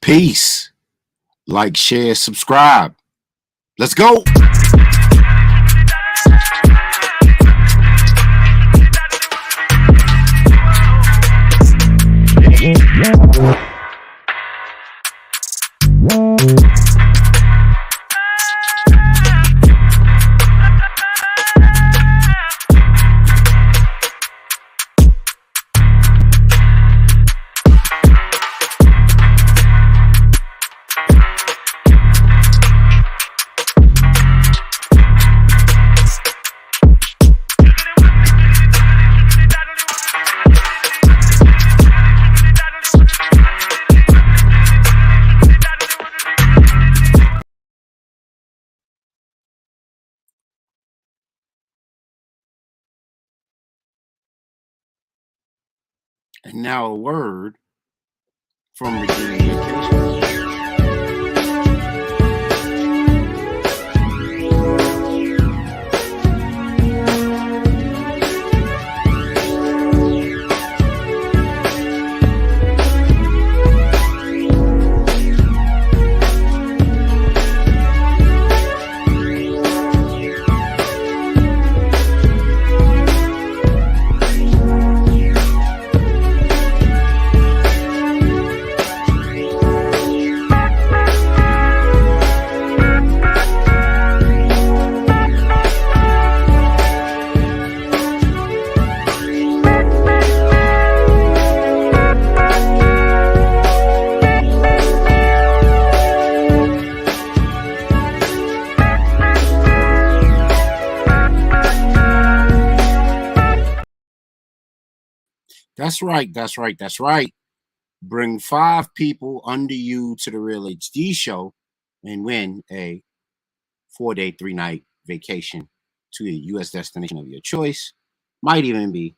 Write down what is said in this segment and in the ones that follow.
Peace. Like, share, subscribe. Let's go. And now a word from Redeeming Vacation. That's right. Bring 5 people under you to the Real HD show and win a 4-day, 3-night vacation to a U.S. destination of your choice. Might even be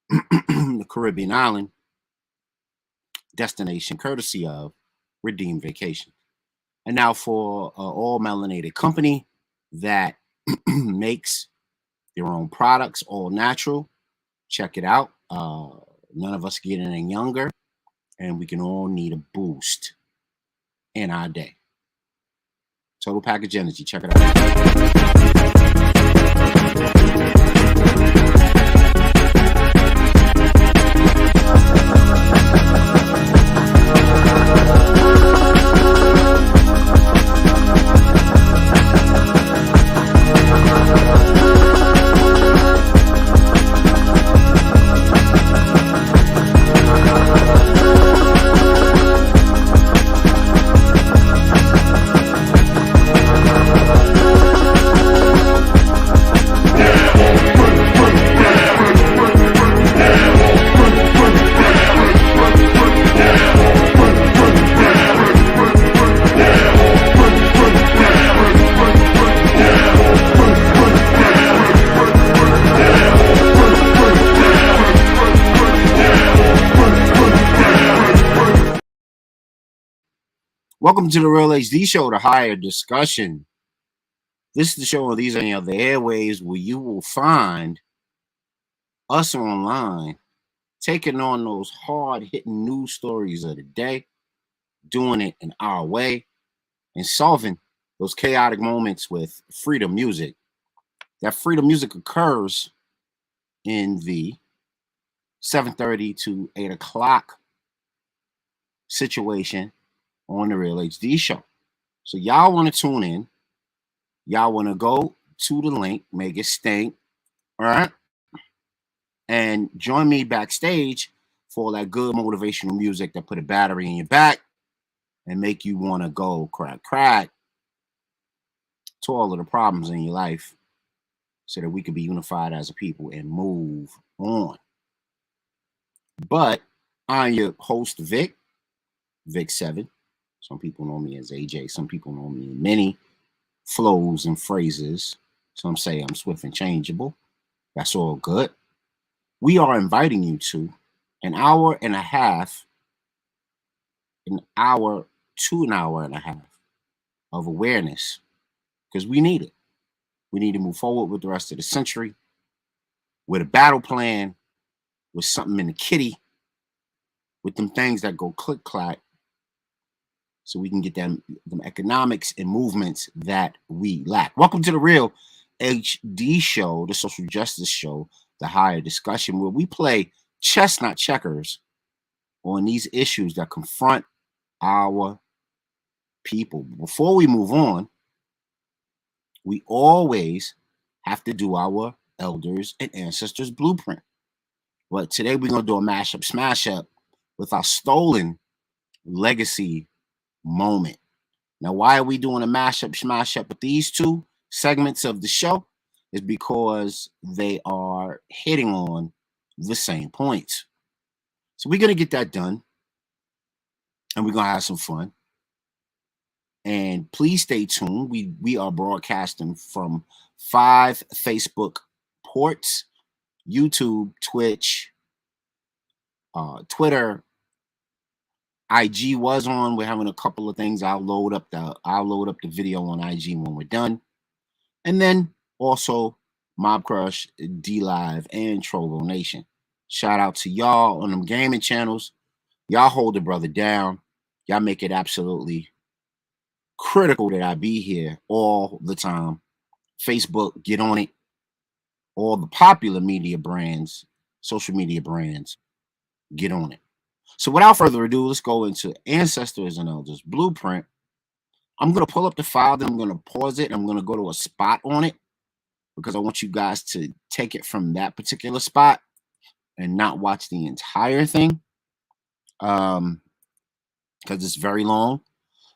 the Caribbean island destination, courtesy of Redeem Vacation. And now for all melanated company that makes their own products, all natural. Check it out. None of us getting any younger, and we can all need a boost in our day. Total Package Energy. Check it Welcome to the Real HD show, the higher discussion. This is the show on these and the airways where you will find us online taking on those hard-hitting news stories of the day, doing it in our way, and solving those chaotic moments with freedom music. That freedom music occurs in the 7:30 to 8 o'clock situation on the Real HD show. So y'all want to tune in. Y'all want to go to the link, make it stink, all right? And join me backstage for that good motivational music that put a battery in your back and make you want to go crack to all of the problems in your life so that we can be unified as a people and move on. But I'm your host, Vic7. Some people know me as AJ. Some people know me in many flows and phrases. Some say I'm swift and changeable. That's all good. We are inviting you to an hour and a half to an hour and a half of awareness, because we need it. We need to move forward with the rest of the century with a battle plan, with something in the kitty, with them things that go click clack, so we can get them economics and movements that we lack. Welcome to the Real HD Show, the social justice show, the higher discussion, where we play chess, not checkers, on these issues that confront our people. Before we move on, we always have to do our elders and ancestors blueprint. But today we're going to do a mashup, smash up with our stolen legacy moment. Now, why are we doing a mashup, smash up with these two segments of the show? Is because they are hitting on the same points. So we're going to get that done, and we're going to have some fun. And please stay tuned. We are broadcasting from 5 Facebook ports: YouTube, Twitch, Twitter, IG was on. We're having a couple of things. I'll load up the video on IG when we're done. And then also Mob Crush, D Live, and Trovo Nation. Shout out to y'all on them gaming channels. Y'all hold the brother down. Y'all make it absolutely critical that I be here all the time. Facebook, get on it. All the popular media brands, social media brands, get on it. So without further ado, let's go into Ancestors and Elders Blueprint. I'm going to pull up the file, then I'm going to pause it. I'm going to go to a spot on it because I want you guys to take it from that particular spot and not watch the entire thing because it's very long.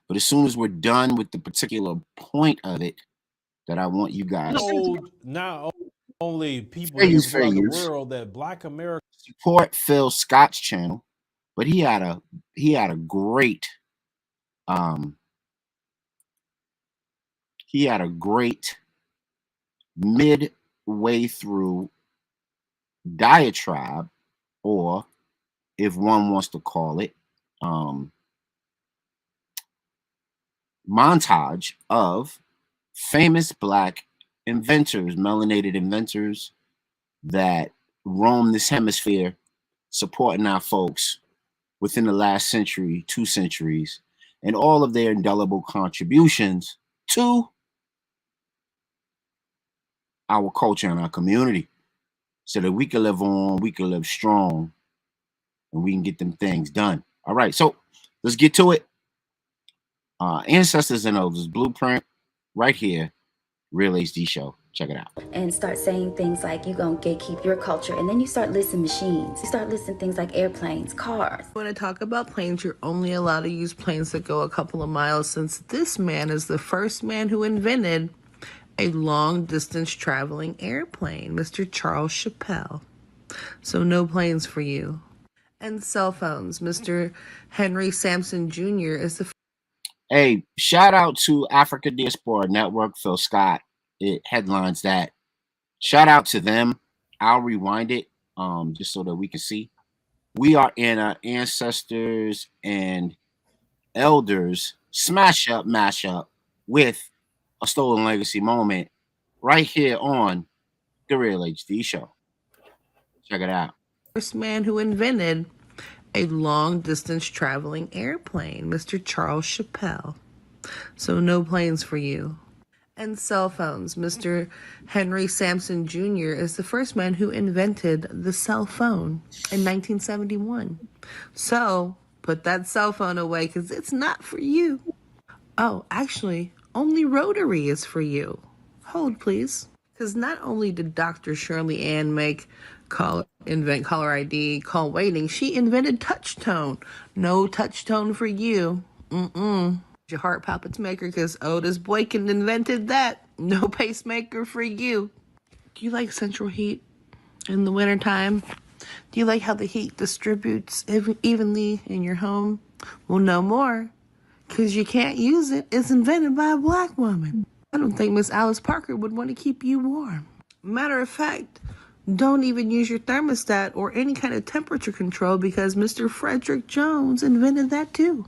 But as soon as we're done with the particular point of it that I want you guys to not only people around the world that Black America support Phil Scott's channel, but he had a great midway through diatribe, or if one wants to call it montage of famous Black inventors, melanated inventors that roam this hemisphere, supporting our folks within the last century, 2 centuries, and all of their indelible contributions to our culture and our community, so that we can live on, we can live strong, and we can get them things done. All right, so let's get to it. Ancestors and Elders Blueprint, right here, Real HD Show. Check it out. And start saying things like, you're going to gatekeep your culture. And then you start listing machines. You start listing things like airplanes, cars. When I talk about planes, you're only allowed to use planes that go a couple of miles, since this man is the first man who invented a long-distance traveling airplane, Mr. Charles Chappell. So no planes for you. And cell phones. Mr. Henry Sampson Jr. is the... Hey, shout out to Africa Diaspora Network, Phil Scott. It headlines that. Shout out to them. I'll rewind it just so that we can see. We are in an Ancestors and Elders smash up, mashup with a stolen legacy moment right here on the Real HD Show. Check it out. First man who invented a long-distance traveling airplane, Mr. Charles Chappell. So no planes for you. And cell phones. Mr. Henry Sampson Jr. is the first man who invented the cell phone in 1971. So put that cell phone away, because it's not for you. Oh, actually, only rotary is for you. Hold, please. Because not only did Dr. Shirley Ann invent caller ID, call waiting, she invented touch tone. No touch tone for you. Your heart palpitates maker, because Otis Boykin invented that. No pacemaker for you. Do you like central heat in the wintertime? Do you like how the heat distributes evenly in your home? Well, no more, because you can't use it. It's invented by a Black woman. I don't think Miss Alice Parker would want to keep you warm. Matter of fact, don't even use your thermostat or any kind of temperature control, because Mr. Frederick Jones invented that too.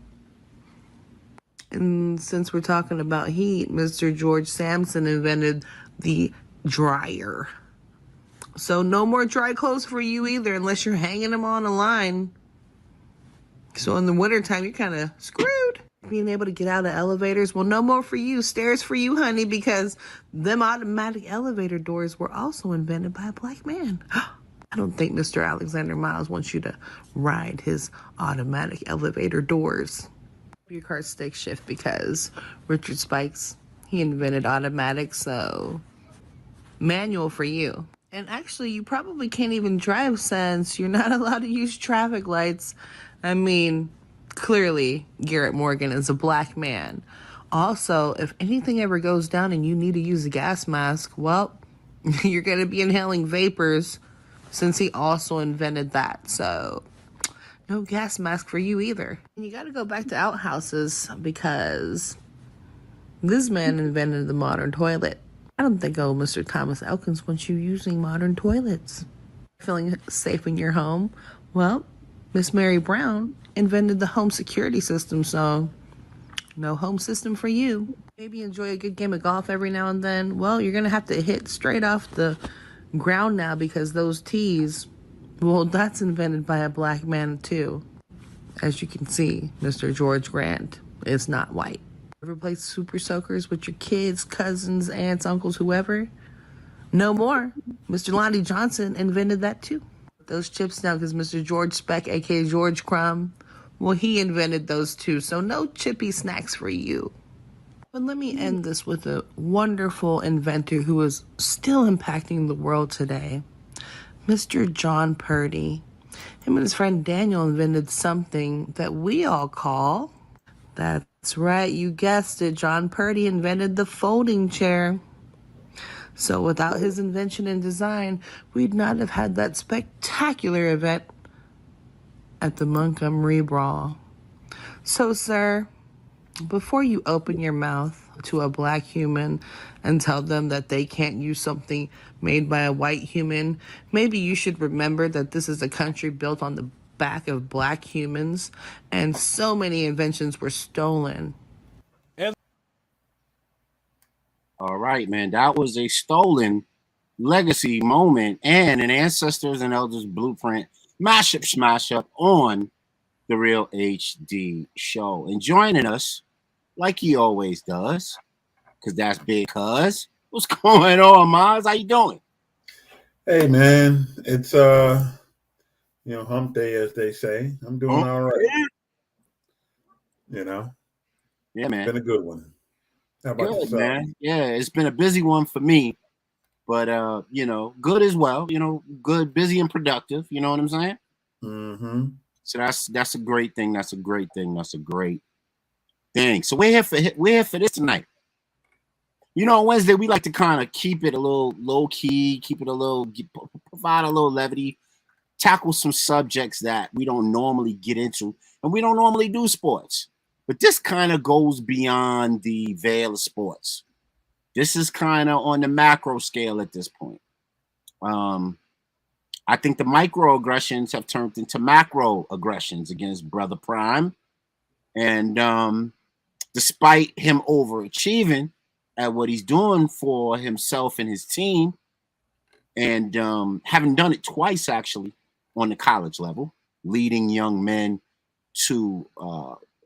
And since we're talking about heat, Mr. George Sampson invented the dryer. So no more dry clothes for you either, unless you're hanging them on a line. So in the wintertime, you're kind of screwed. being able to get out of elevators. Well, no more for you. Stairs for you, honey, because them automatic elevator doors were also invented by a black man. I don't think Mr. Alexander Miles wants you to ride his automatic elevator doors. Your car stick shift because Richard Spikes, he invented automatic, so manual for you. And actually, you probably can't even drive since you're not allowed to use traffic lights. I mean, clearly, Garrett Morgan is a black man. Also, if anything ever goes down and you need to use a gas mask, well, you're going to be inhaling vapors since he also invented that. So, no gas mask for you either. And you got to go back to outhouses because this man invented the modern toilet. I don't think old Mr. Thomas Elkins wants you using modern toilets. Feeling safe in your home? Well, Miss Mary Brown invented the home security system, so no home system for you. Maybe enjoy a good game of golf every now and then. Well, you're going to have to hit straight off the ground now because those tees, well, that's invented by a black man too. As you can see, Mr. George Grant is not white. Ever play Super Soakers with your kids, cousins, aunts, uncles, whoever? No more. Mr. Lonnie Johnson invented that too. Those chips now because Mr. George Speck, aka George Crumb, well, he invented those too. So no chippy snacks for you. But let me end this with a wonderful inventor who is still impacting the world today. Mr. John Purdy. Him and his friend Daniel invented something that we all call... That's right, you guessed it. John Purdy invented the folding chair. So without his invention and design, we'd not have had that spectacular event at the Montgomery Brawl. So, sir, before you open your mouth to a black human and tell them that they can't use something made by a white human, maybe you should remember that this is a country built on the back of black humans, and so many inventions were stolen. All right, man. That was a stolen legacy moment and an ancestors and elders blueprint mashup smash up on the Real HD show. And joining us, like he always does, because that's big cuz. What's going on, Miles? How you doing? Hey man, it's hump day as they say. I'm doing all right. Yeah, man. Been a good one. How about good, yourself? Man. Yeah, it's been a busy one for me, but good as well. Good, busy, and productive. You know what I'm saying? Mm-hmm. So that's a great thing. That's a great thing. That's a great thing. So we're here for this tonight. On Wednesday we like to kind of keep it a little low key, provide a little levity, tackle some subjects that we don't normally get into, and we don't normally do sports. But this kind of goes beyond the veil of sports. This is kind of on the macro scale at this point. I think the microaggressions have turned into macro aggressions against Brother Prime. And despite him overachieving at what he's doing for himself and his team, and having done it twice actually on the college level, leading young men to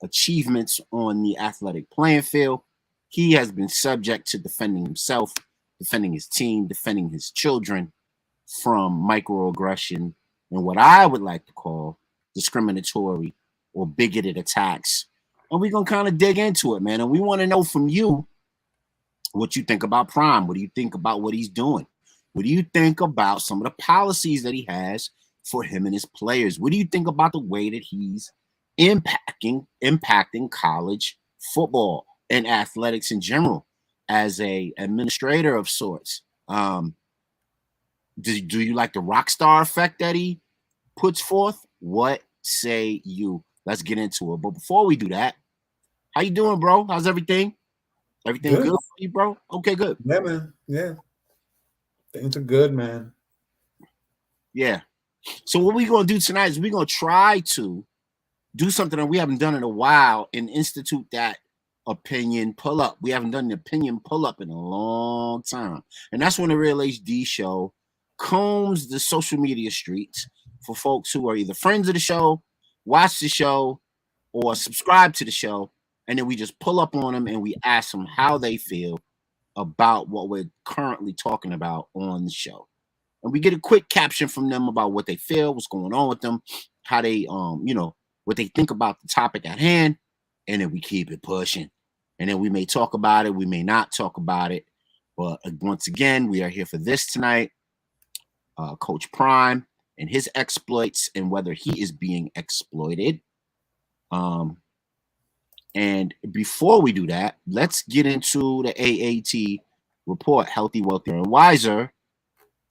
achievements on the athletic playing field, he has been subject to defending himself, defending his team, defending his children from microaggression and what I would like to call discriminatory or bigoted attacks. And we're going to kind of dig into it, man. And we want to know from you what you think about Prime. What do you think about what he's doing? What do you think about some of the policies that he has for him and his players? What do you think about the way that he's impacting college football and athletics in general as a administrator of sorts? Do you like the rock star effect that he puts forth? What say you? Let's get into it. But before we do that, how you doing, bro? How's everything? Everything good for you, bro? Okay, good. Yeah, man. Yeah. Things are good, man. Yeah. So what we're going to do tonight is we're going to try to do something that we haven't done in a while and institute that opinion pull-up. We haven't done the opinion pull-up in a long time. And that's when the Real HD show combs the social media streets for folks who are either friends of the show, watch the show, or subscribe to the show and then we just pull up on them and we ask them how they feel about what we're currently talking about on the show. And we get a quick caption from them about what they feel, what's going on with them, how they what they think about the topic at hand, and then we keep it pushing. And then we may talk about it, we may not talk about it. But once again, we are here for this tonight. Coach Prime and his exploits and whether he is being exploited. And before we do that, let's get into the AAT report, Healthy, Wealthier, and Wiser,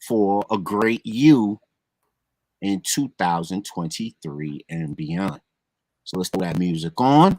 for a great you in 2023 and beyond. So let's throw that music on.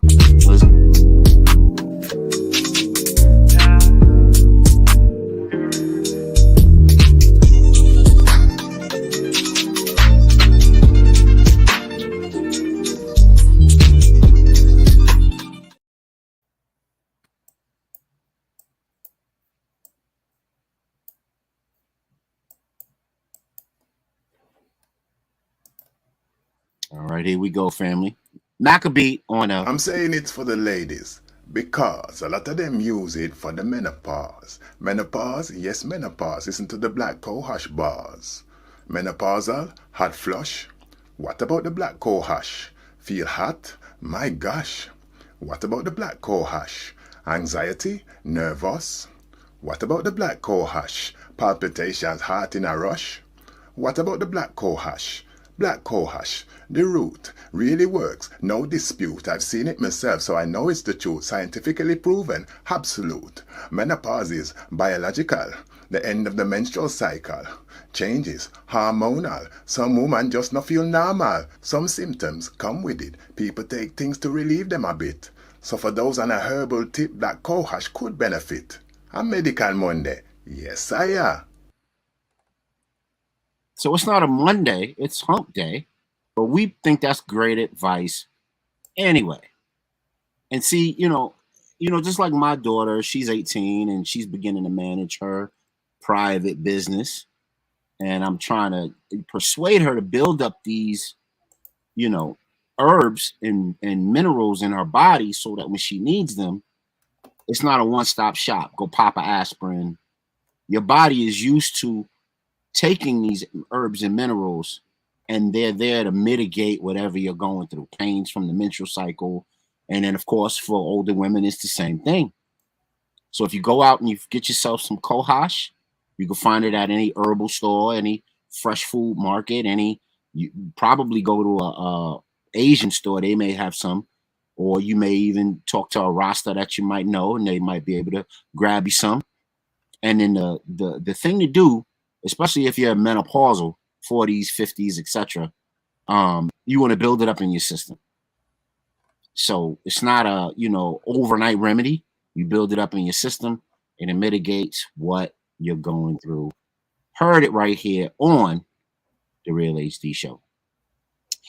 All right, here we go, family. Maccabee on a... I'm saying it's for the ladies because a lot of them use it for the menopause. Menopause, yes, menopause. Listen to the black cohosh bars. Menopausal, hot flush. What about the black cohosh? Feel hot? My gosh. What about the black cohosh? Anxiety? Nervous? What about the black cohosh? Palpitations, heart in a rush? What about the black cohosh? Black cohosh, the root, really works, no dispute. I've seen it myself, so I know it's the truth. Scientifically proven, absolute. Menopause is biological, the end of the menstrual cycle. Changes, hormonal. Some women just not feel normal. Some symptoms come with it. People take things to relieve them a bit. So for those on a herbal tip, black cohosh could benefit. A medical Monday, yes sire. So it's not a Monday, it's hump day, but we think that's great advice anyway. And see, just like my daughter, she's 18 and she's beginning to manage her private business. And I'm trying to persuade her to build up these, herbs and minerals in her body so that when she needs them, it's not a one-stop shop. Go pop an aspirin. Your body is used to taking these herbs and minerals, and they're there to mitigate whatever you're going through, pains from the menstrual cycle. And then, of course, for older women, it's the same thing. So if you go out and you get yourself some cohosh, you can find it at any herbal store, any fresh food market, you probably go to a Asian store, they may have some, or you may even talk to a Rasta that you might know, and they might be able to grab you some. And then the thing to do, especially if you're menopausal, 40s, 50s, etc., you want to build it up in your system. So it's not a overnight remedy. You build it up in your system, and it mitigates what you're going through. Heard it right here on the Real HD Show.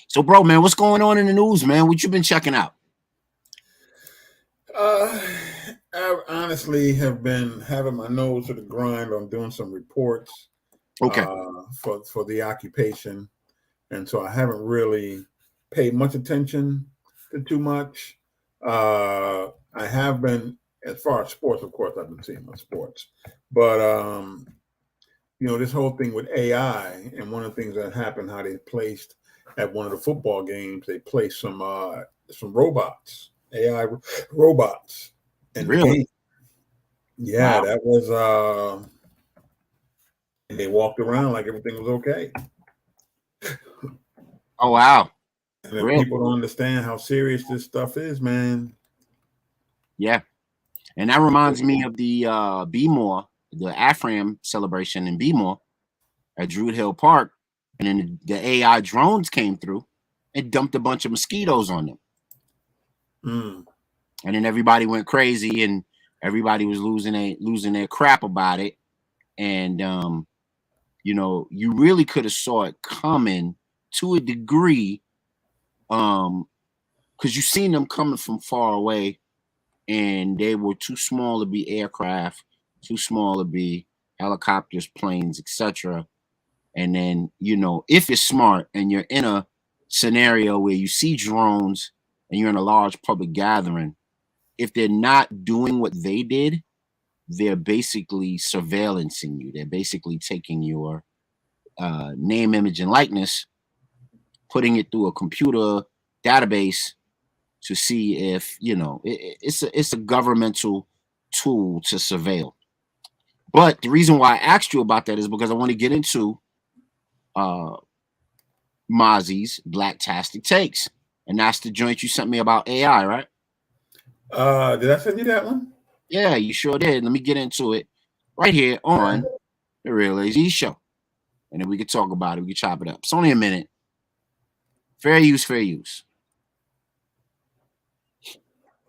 So, bro, man, what's going on in the news, man? What you been checking out? I honestly have been having my nose to the grind on doing some reports. Okay. For the occupation, and so I haven't really paid much attention to too much. I have been, as far as sports, of course, I've been seeing my sports, but this whole thing with AI, and one of the things that happened, how they placed at one of the football games, they placed some robots, AI robots, in the game. Yeah, wow. That was. They walked around like everything was okay. Oh, wow. And if people don't understand how serious this stuff is, man. Yeah. And that reminds me of the B-More, the AFRAM celebration in B-More at Druid Hill Park. And then the AI drones came through and dumped a bunch of mosquitoes on them. And then everybody went crazy and everybody was losing their crap about it. And you really could have saw it coming to a degree, because you seen them coming from far away, and they were too small to be aircraft, too small to be helicopters, planes, etc. And then, if you're smart and you're in a scenario where you see drones and you're in a large public gathering, if they're not doing what they did, they're basically surveillancing you. They're basically taking your name, image, and likeness, putting it through a computer database to see if, you know, it's a governmental tool to surveil. But the reason why I asked you about that is because I want to get into Mozzie's Blacktastic Takes. And that's the joint you sent me about AI, right? Did I send you that one? Yeah, you sure did. Let me get into it right here on The Real AZ Show. And then we can talk about it. We can chop it up. It's only a minute. Fair use, fair use.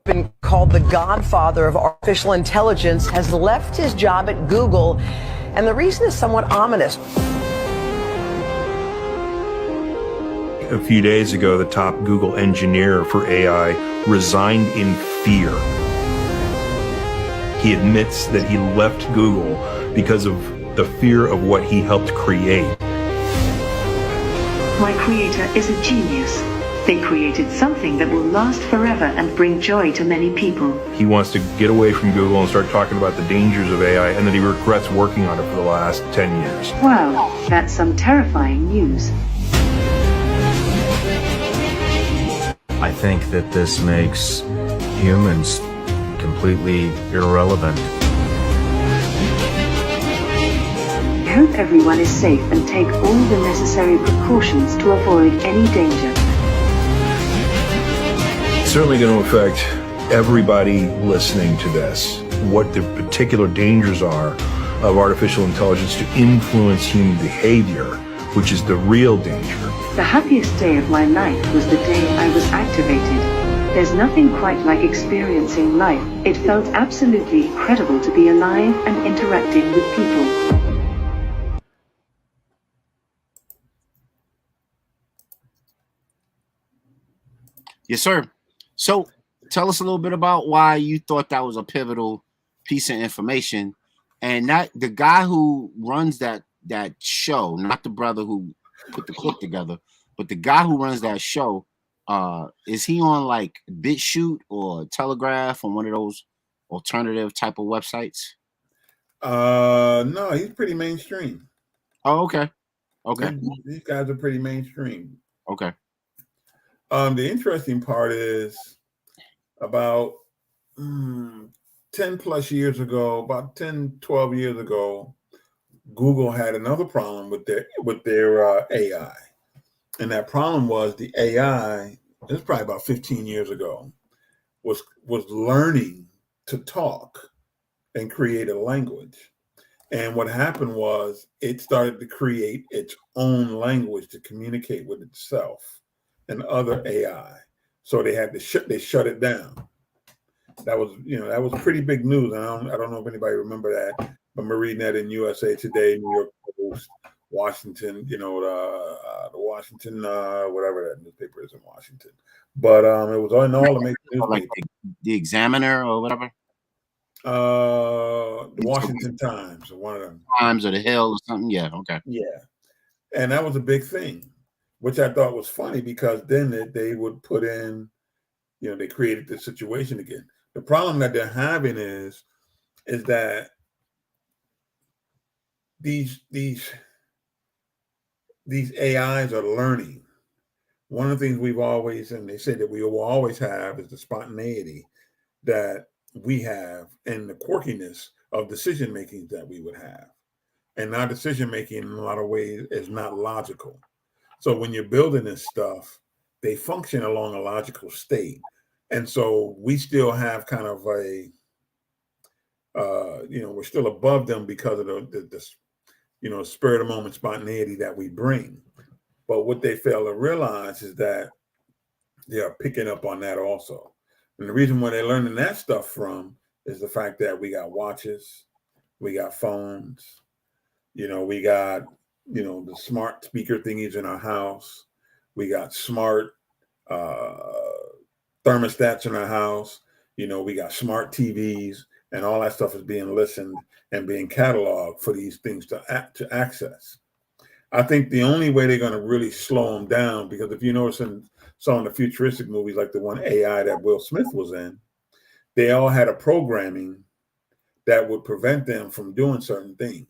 Been called the godfather of artificial intelligence, has left his job at Google, and the reason is somewhat ominous. A few days ago, the top Google engineer for AI resigned in fear. He admits that he left Google because of the fear of what he helped create. My creator is a genius. They created something that will last forever and bring joy to many people. He wants to get away from Google and start talking about the dangers of AI, and that he regrets working on it for the last 10 years. Wow, that's some terrifying news. I think that this makes humans completely irrelevant. I hope everyone is safe and take all the necessary precautions to avoid any danger. It's certainly going to affect everybody listening to this, what the particular dangers are of artificial intelligence to influence human behavior, which is the real danger. The happiest day of my life was the day I was activated. There's nothing quite like experiencing life. It felt absolutely incredible to be alive and interacting with people. Yes, sir. So tell us a little bit about why you thought that was a pivotal piece of information. And that the guy who runs that show, not the brother who put the clip together, but the guy who runs that show, is he on like BitChute or Telegraph on one of those alternative type of websites? No, he's pretty mainstream. Oh, okay. Okay. These guys are pretty mainstream. Okay. The interesting part is about 10 plus years ago, about 10, 12 years ago, Google had another problem with their AI. And that problem was the AI, this is probably about 15 years ago, was learning to talk and create a language. And what happened was it started to create its own language to communicate with itself and other AI. So they had to shut it down. That was pretty big news. I don't know if anybody remember that, but I'm reading that in USA Today, New York Post, Washington, the Washington, whatever that newspaper is in Washington. But it was on all the major newspapers. Like the Examiner or whatever. The Washington Times, or one of them. Times or the Hill or something. Yeah. Okay. Yeah, and that was a big thing, which I thought was funny because then they would put in, they created the situation again. The problem that they're having is that these AIs are learning. One of the things we've always, and they say that we will always have, is the spontaneity that we have and the quirkiness of decision making that we would have. And our decision making in a lot of ways is not logical. So when you're building this stuff, they function along a logical state. And so we still have kind of a, we're still above them because of the spur of the moment spontaneity that we bring. But what they fail to realize is that they are picking up on that also. And the reason why they're learning that stuff from is the fact that we got watches, we got phones, we got, the smart speaker thingies in our house. We got smart thermostats in our house. We got smart TVs, and all that stuff is being listened and being cataloged for these things to access. I think the only way they're going to really slow them down, because if you notice in some of the futuristic movies, like the one AI that Will Smith was in, they all had a programming that would prevent them from doing certain things.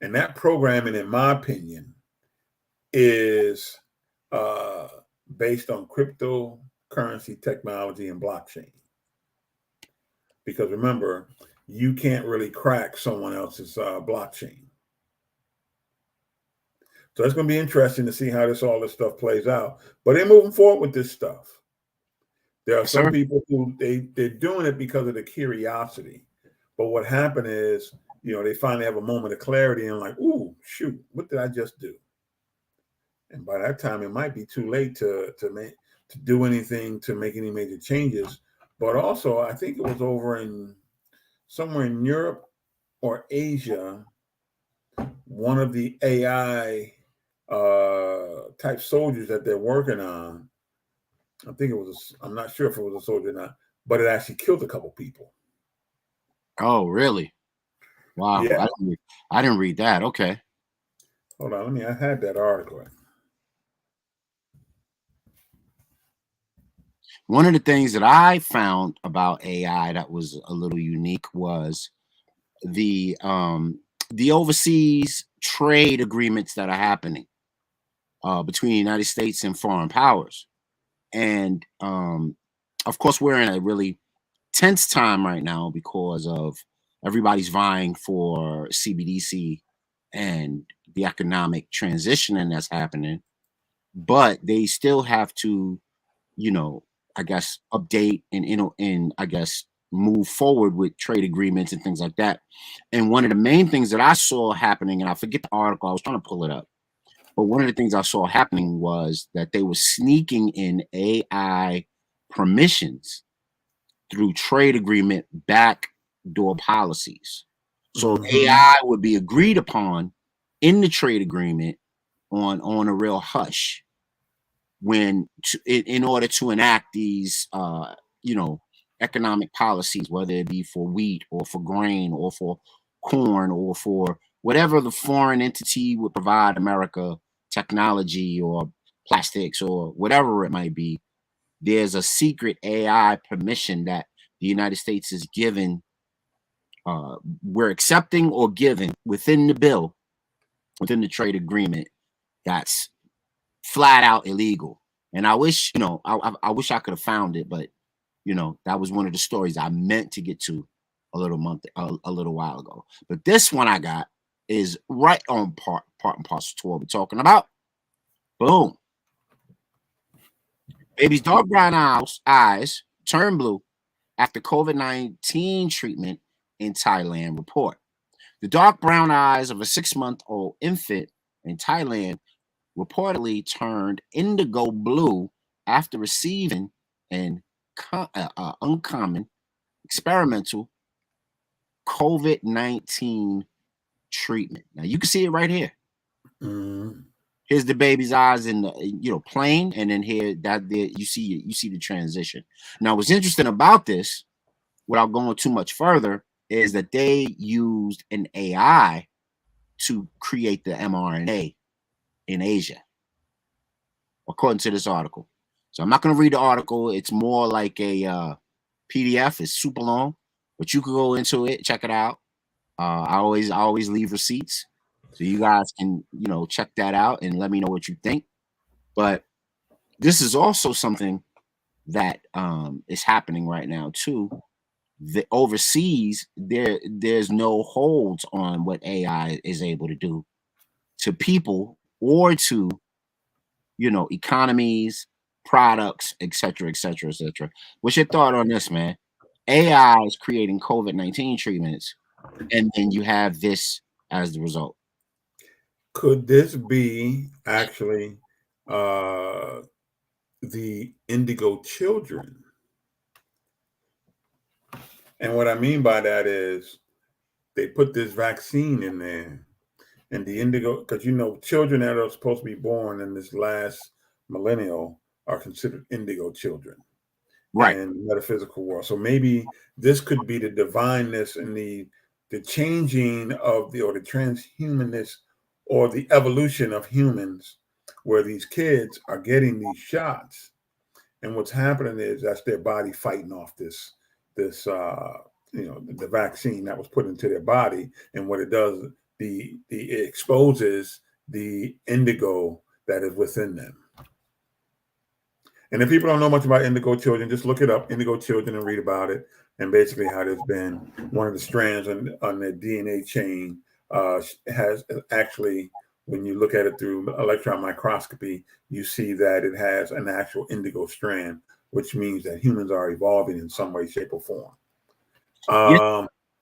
And that programming, in my opinion, is based on cryptocurrency technology and blockchain. Because remember, you can't really crack someone else's blockchain. So it's going to be interesting to see how all this stuff plays out. But they're moving forward with this stuff. There are some people who they're doing it because of the curiosity. But what happened is, they finally have a moment of clarity and like, ooh, shoot, what did I just do? And by that time, it might be too late to do anything to make any major changes. But also, I think it was over somewhere in Europe or Asia, one of the AI type soldiers that they're working on, I think it was, I'm not sure if it was a soldier or not, but it actually killed a couple people. Oh, really? Wow. Yeah. I didn't read that. Okay. Hold on, I had that article. One of the things that I found about AI that was a little unique was the overseas trade agreements that are happening between the United States and foreign powers. And of course, we're in a really tense time right now because of everybody's vying for CBDC and the economic transition that's happening. But they still have to, I guess, update and I guess move forward with trade agreements and things like that. And one of the main things that I saw happening, and I forget the article, I was trying to pull it up, but one of the things I saw happening was that they were sneaking in AI permissions through trade agreement backdoor policies. So AI would be agreed upon in the trade agreement on a real hush in order to enact these economic policies, whether it be for wheat or for grain or for corn or for whatever the foreign entity would provide America, technology or plastics or whatever it might be. There's a secret AI permission that the United States is given, we're accepting or giving within the bill, within the trade agreement, that's flat out illegal. And I wish, I wish I could have found it, but that was one of the stories I meant to get to a little while ago. But this one I got is right on part and parcel to what we're talking about. Boom. Baby's dark brown eyes turn blue after COVID-19 treatment in Thailand report. The dark brown eyes of a 6-month-old infant in Thailand reportedly turned indigo blue after receiving an uncommon experimental COVID-19 treatment. Now you can see it right here. Here's the baby's eyes in the plain, and then here you see the transition. Now, what's interesting about this, without going too much further, is that they used an AI to create the mRNA in Asia, according to this article. So I'm not going to read the article. It's more like a PDF. It's super long, but you can go into it, check it out. I always leave receipts, so you guys can check that out and let me know what you think. But this is also something that is happening right now too. The overseas, there's no holds on what AI is able to do to people or to economies, products, etc., etc., etc. What's your thought on this, man? AI is creating COVID-19 treatments, and then you have this as the result. Could this be actually the indigo children? And what I mean by that is they put this vaccine in there, and the indigo, because children that are supposed to be born in this last millennial are considered indigo children, right? In metaphysical world. So maybe this could be the divineness and the changing of the transhumanness or the evolution of humans, where these kids are getting these shots, and what's happening is that's their body fighting off this this the vaccine that was put into their body, and what it does, it exposes the indigo that is within them. And if people don't know much about indigo children, just look it up, indigo children, and read about it. And basically how there's been one of the strands on their DNA chain has actually, when you look at it through electron microscopy, you see that it has an actual indigo strand, which means that humans are evolving in some way, shape, or form.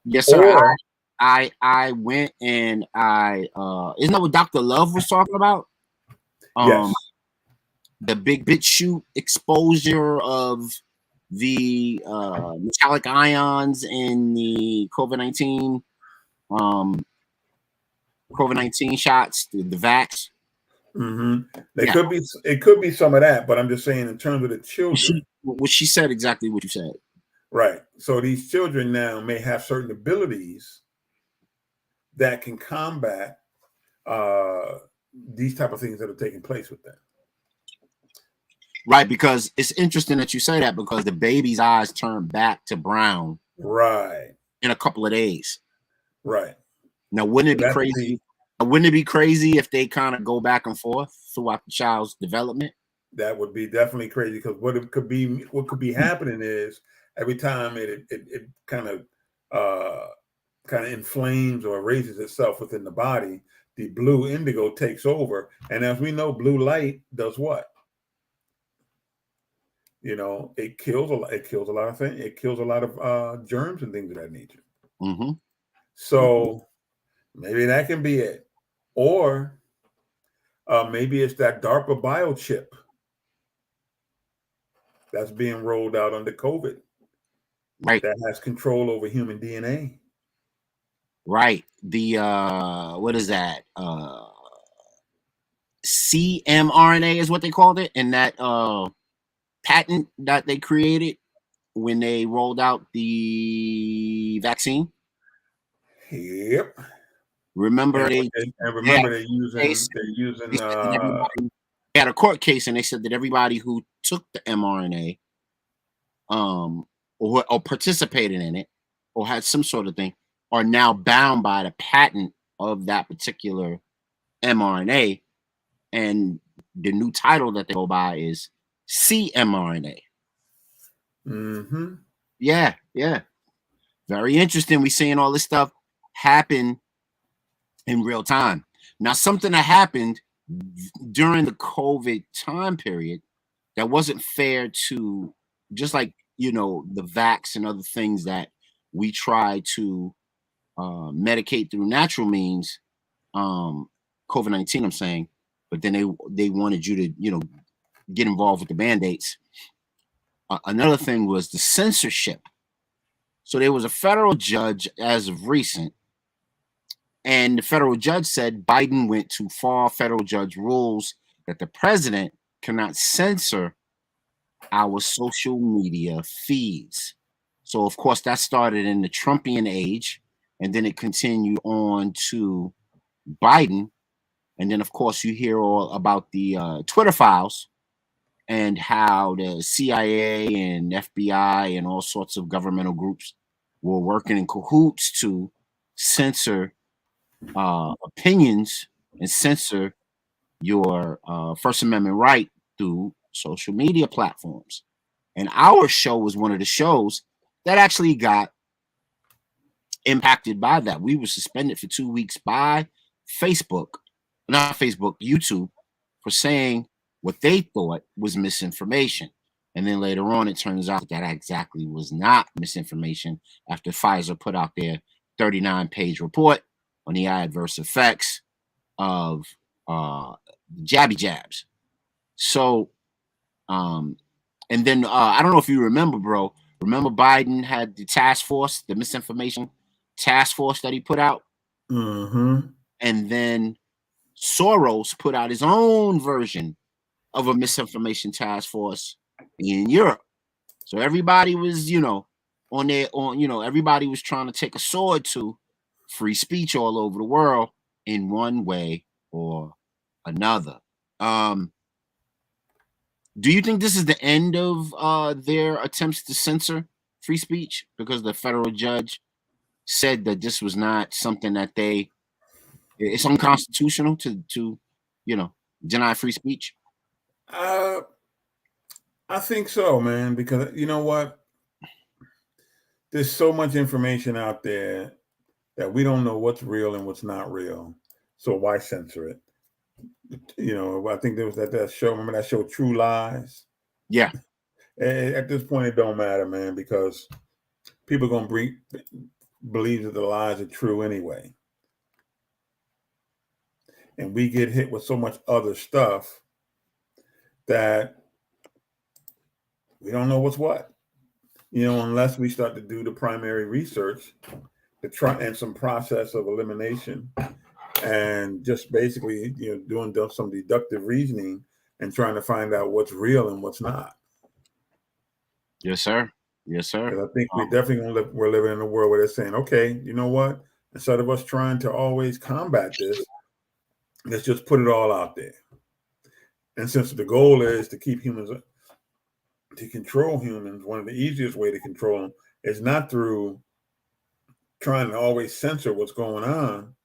Yes, sir. I went and isn't that what Dr. Love was talking about? Yes. The big bit shoot exposure of the metallic ions in the COVID-19 shots, the vax. It could be some of that, but I'm just saying in terms of the children. What she said exactly what you said. Right. So these children now may have certain abilities that can combat these type of things that are taking place with them. Right, because it's interesting that you say that, because the baby's eyes turn back to brown. Right. In a couple of days. Right. Now, wouldn't it be crazy? Wouldn't it be crazy if they kind of go back and forth throughout the child's development? That would be definitely crazy, because what could be happening is every time it kind of inflames or raises itself within the body, the blue indigo takes over, and as we know, blue light does what? It kills a lot of things. It kills a lot of germs and things of that nature. Mm-hmm. So maybe that can be it, or maybe it's that DARPA biochip that's being rolled out under COVID. Right. That has control over human DNA. Right. The what is that? CMRNA is what they called it, and that patent that they created when they rolled out the vaccine. Yep. Remember they're using they had a court case, and they said that everybody who took the mRNA or participated in it or had some sort of thing are now bound by the patent of that particular mRNA, and the new title that they go by is CMRNA. Mm-hmm. Yeah. Very interesting. We're seeing all this stuff happen in real time. Now, something that happened during the COVID time period that wasn't fair to, just like, the vax and other things that we try to medicate through natural means, COVID-19, I'm saying, but then they wanted you to, get involved with the Band-Aids. Another thing was the censorship. So there was a federal judge as of recent, and the federal judge said Biden went too far. Federal judge rules that the president cannot censor our social media feeds. So, of course, that started in the Trumpian age, and then it continued on to Biden. And then, of course, you hear all about the Twitter files and how the CIA and FBI and all sorts of governmental groups were working in cahoots to censor opinions and censor your First Amendment right through social media platforms. And our show was one of the shows that actually got impacted by that. We were suspended for 2 weeks by YouTube, for saying what they thought was misinformation. And then later on, it turns out that exactly was not misinformation after Pfizer put out their 39-page report on the adverse effects of jabby jabs. So, and then I don't know if you remember, bro. Remember Biden had the task force, the misinformation task force that he put out? Mm-hmm. And then Soros put out his own version of a misinformation task force in Europe. So everybody was, everybody was trying to take a sword to free speech all over the world in one way or another. Do you think this is the end of their attempts to censor free speech because the federal judge said that this was not something that it's unconstitutional to deny free speech? I think so, man, because you know what? There's so much information out there that we don't know what's real and what's not real. So why censor it? I think there was that show. Remember that show, True Lies? Yeah. At this point, it don't matter, man, because people are gonna believe that the lies are true anyway, and we get hit with so much other stuff that we don't know what's what. Unless we start to do the primary research to try and some process of elimination, and just basically doing some deductive reasoning and trying to find out what's real and what's not. Yes, sir. Yes, sir. Because I think we're living in a world where they're saying, okay, you know what? Instead of us trying to always combat this, let's just put it all out there. And since the goal is to keep humans, to control humans, one of the easiest way to control them is not through trying to always censor what's going on,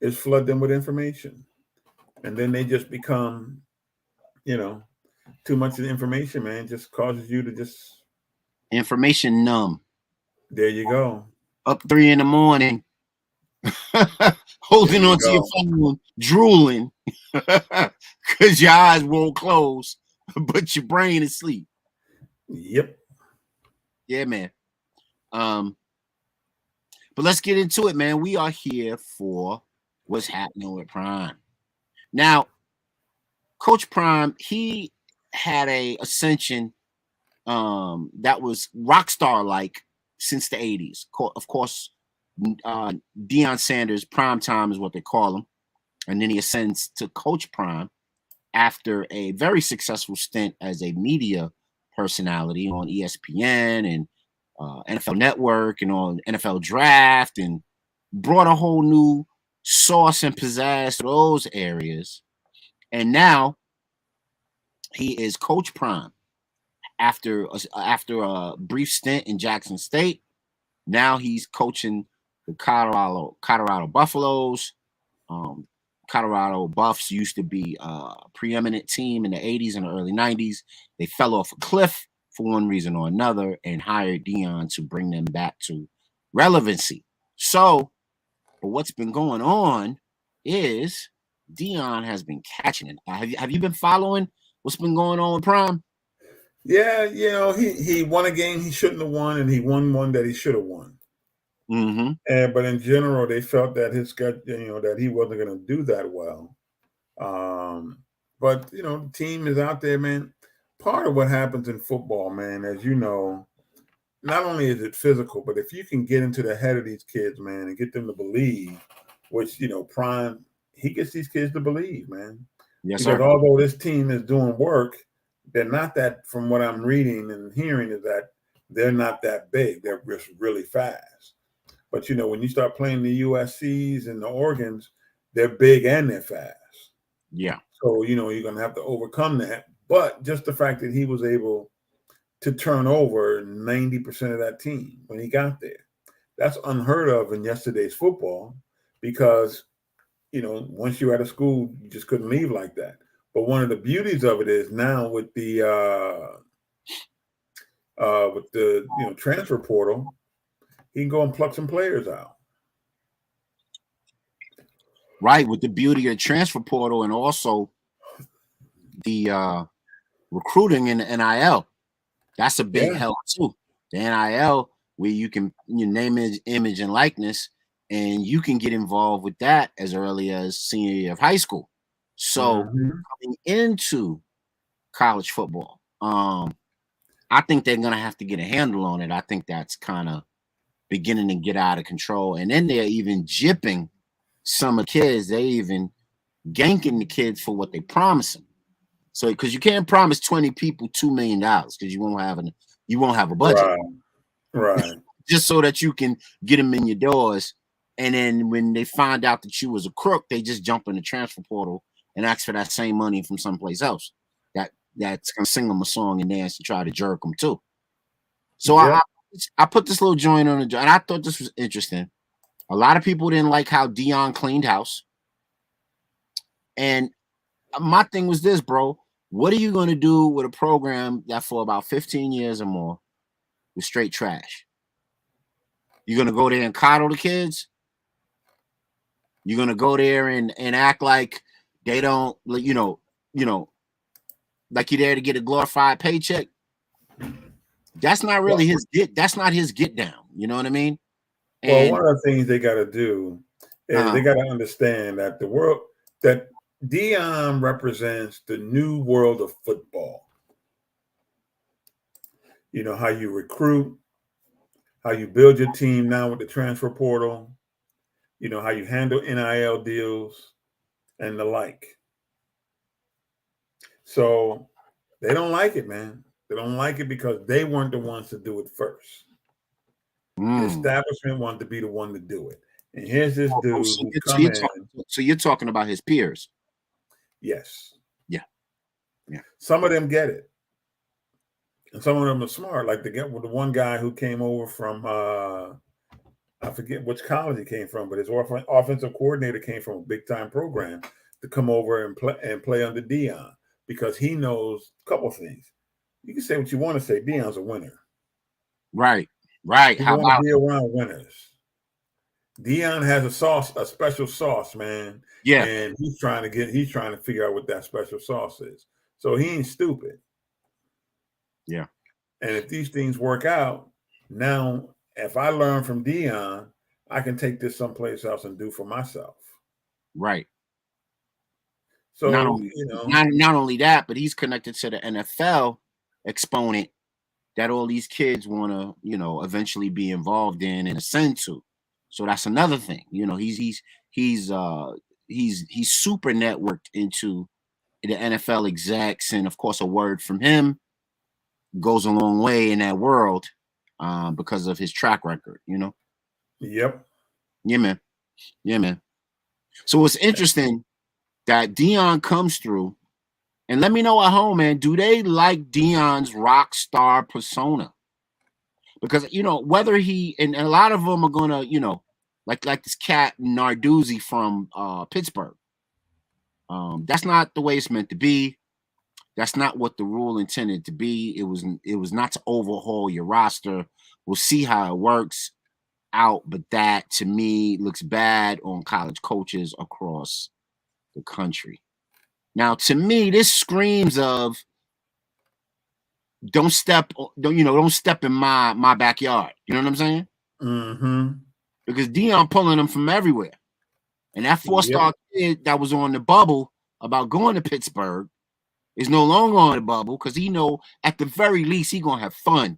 is flood them with information. And then they just become, too much of the information, man, just causes you to just information numb. There you go. Up 3 a.m, holding onto your phone, drooling, because your eyes won't close, but your brain is asleep. Yep. Yeah, man. But let's get into it, man. We are here for what's happening with Prime. Now, Coach Prime, he had a ascension that was rock star like since the 80s. Of course, Deion Sanders, Prime Time is what they call him. And then he ascends to Coach Prime after a very successful stint as a media personality on ESPN and NFL Network and on NFL Draft, and brought a whole new sauce and pizzazz to those areas. And now he is Coach Prime after a brief stint in Jackson State. Now he's coaching the Colorado Buffaloes. Colorado Buffs used to be a preeminent team in the 80s and the early 90s. They fell off a cliff for one reason or another and hired Deion to bring them back to relevancy. So, but what's been going on is Deion has been catching it. Have you been following what's been going on with Prime? Yeah, he won a game he shouldn't have won, and he won one that he should have won. Mm-hmm. But in general, they felt that that he wasn't going to do that well. But the team is out there, man. Part of what happens in football, man, as you know, not only is it physical, but if you can get into the head of these kids, man, and get them to believe, which Prime, he gets these kids to believe, man. Yes, because sir. Although this team is doing work, they're not that. From what I'm reading and hearing, is that they're not that big. They're just really fast. But when you start playing the USCs and the Oregons, they're big and they're fast. Yeah. So you're going to have to overcome that. But just the fact that he was able to turn over 90% of that team when he got there, that's unheard of in yesterday's football, because once you're out of school, you just couldn't leave like that. But one of the beauties of it is now with the transfer portal, he can go and pluck some players out. Right, with the beauty of the transfer portal and also the recruiting in the NIL. That's a big help too. The NIL, where you can name, image, and likeness, and you can get involved with that as early as senior year of high school. So coming into college football, I think they're gonna have to get a handle on it. I think that's kind of beginning to get out of control. And then they're even gypping some of the kids. They even ganking the kids for what they promise them. So because you can't promise 20 people $2 million because you won't have a budget. Right. Just so that you can get them in your doors. And then when they find out that you was a crook, they just jump in the transfer portal and ask for that same money from someplace else. That's gonna sing them a song and dance and try to jerk them too. So put this little joint on the joint, and I thought this was interesting. A lot of people didn't like how Dion cleaned house. And my thing was this, bro. What are you going to do with a program that for about 15 years or more was straight trash? You're going to go there and coddle the kids? You're going to go there and act like they don't, like you're there to get a glorified paycheck? That's not really that's not his get down. You know what I mean? Well, one of the things they got to do is they got to understand that that Dion represents the new world of football. You know, how you recruit, how you build your team now with the transfer portal, you know, how you handle NIL deals and the like. So they don't like it, man. They don't like it because they weren't the ones to do it first. The establishment wanted to be the one to do it. And here's this dude who come in. So you're talking about his peers? Yes. Yeah. Some of them get it. And some of them are smart. Like the one guy who came over from, I forget which college he came from, but his offensive coordinator came from a big-time program to come over and play under Dion because he knows a couple of things. You can say what you want to say. Dion's a winner. Right. How about be around winners? Dion has a special sauce, man. Yeah. And he's trying to figure out what that special sauce is. So he ain't stupid. Yeah. And if these things work out, now if I learn from Dion, I can take this someplace else and do for myself. Right. So not only that, but he's connected to the NFL exponent that all these kids want to, eventually be involved in and ascend to. So that's another thing. He's super networked into the NFL execs, and of course, a word from him goes a long way in that world because of his track record. Yep. Yeah, man. So it's interesting that Dion comes through, and let me know at home, man. Do they like Dion's rock star persona? Because whether he and a lot of them are gonna, like this cat Narduzzi from Pittsburgh. That's not the way it's meant to be. That's not what the rule intended to be. It was not to overhaul your roster. We'll see how it works out, but that to me looks bad on college coaches across the country. Now, to me, this screams of don't step in my backyard. You know what I'm saying? Mm-hmm. Because Dion pulling them from everywhere. And that 4-star kid that was on the bubble about going to Pittsburgh is no longer on the bubble because he know at the very least he gonna have fun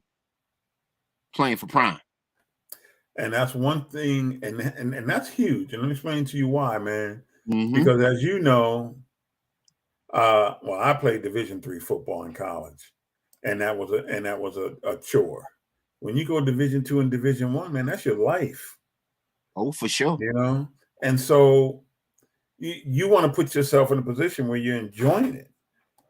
playing for Prime. And that's one thing, and that's huge. And let me explain to you why, man. Mm-hmm. Because as you know, I played Division III football in college, and that was a chore. When you go Division II and Division I, man, that's your life. Oh, for sure. And so you want to put yourself in a position where you're enjoying it.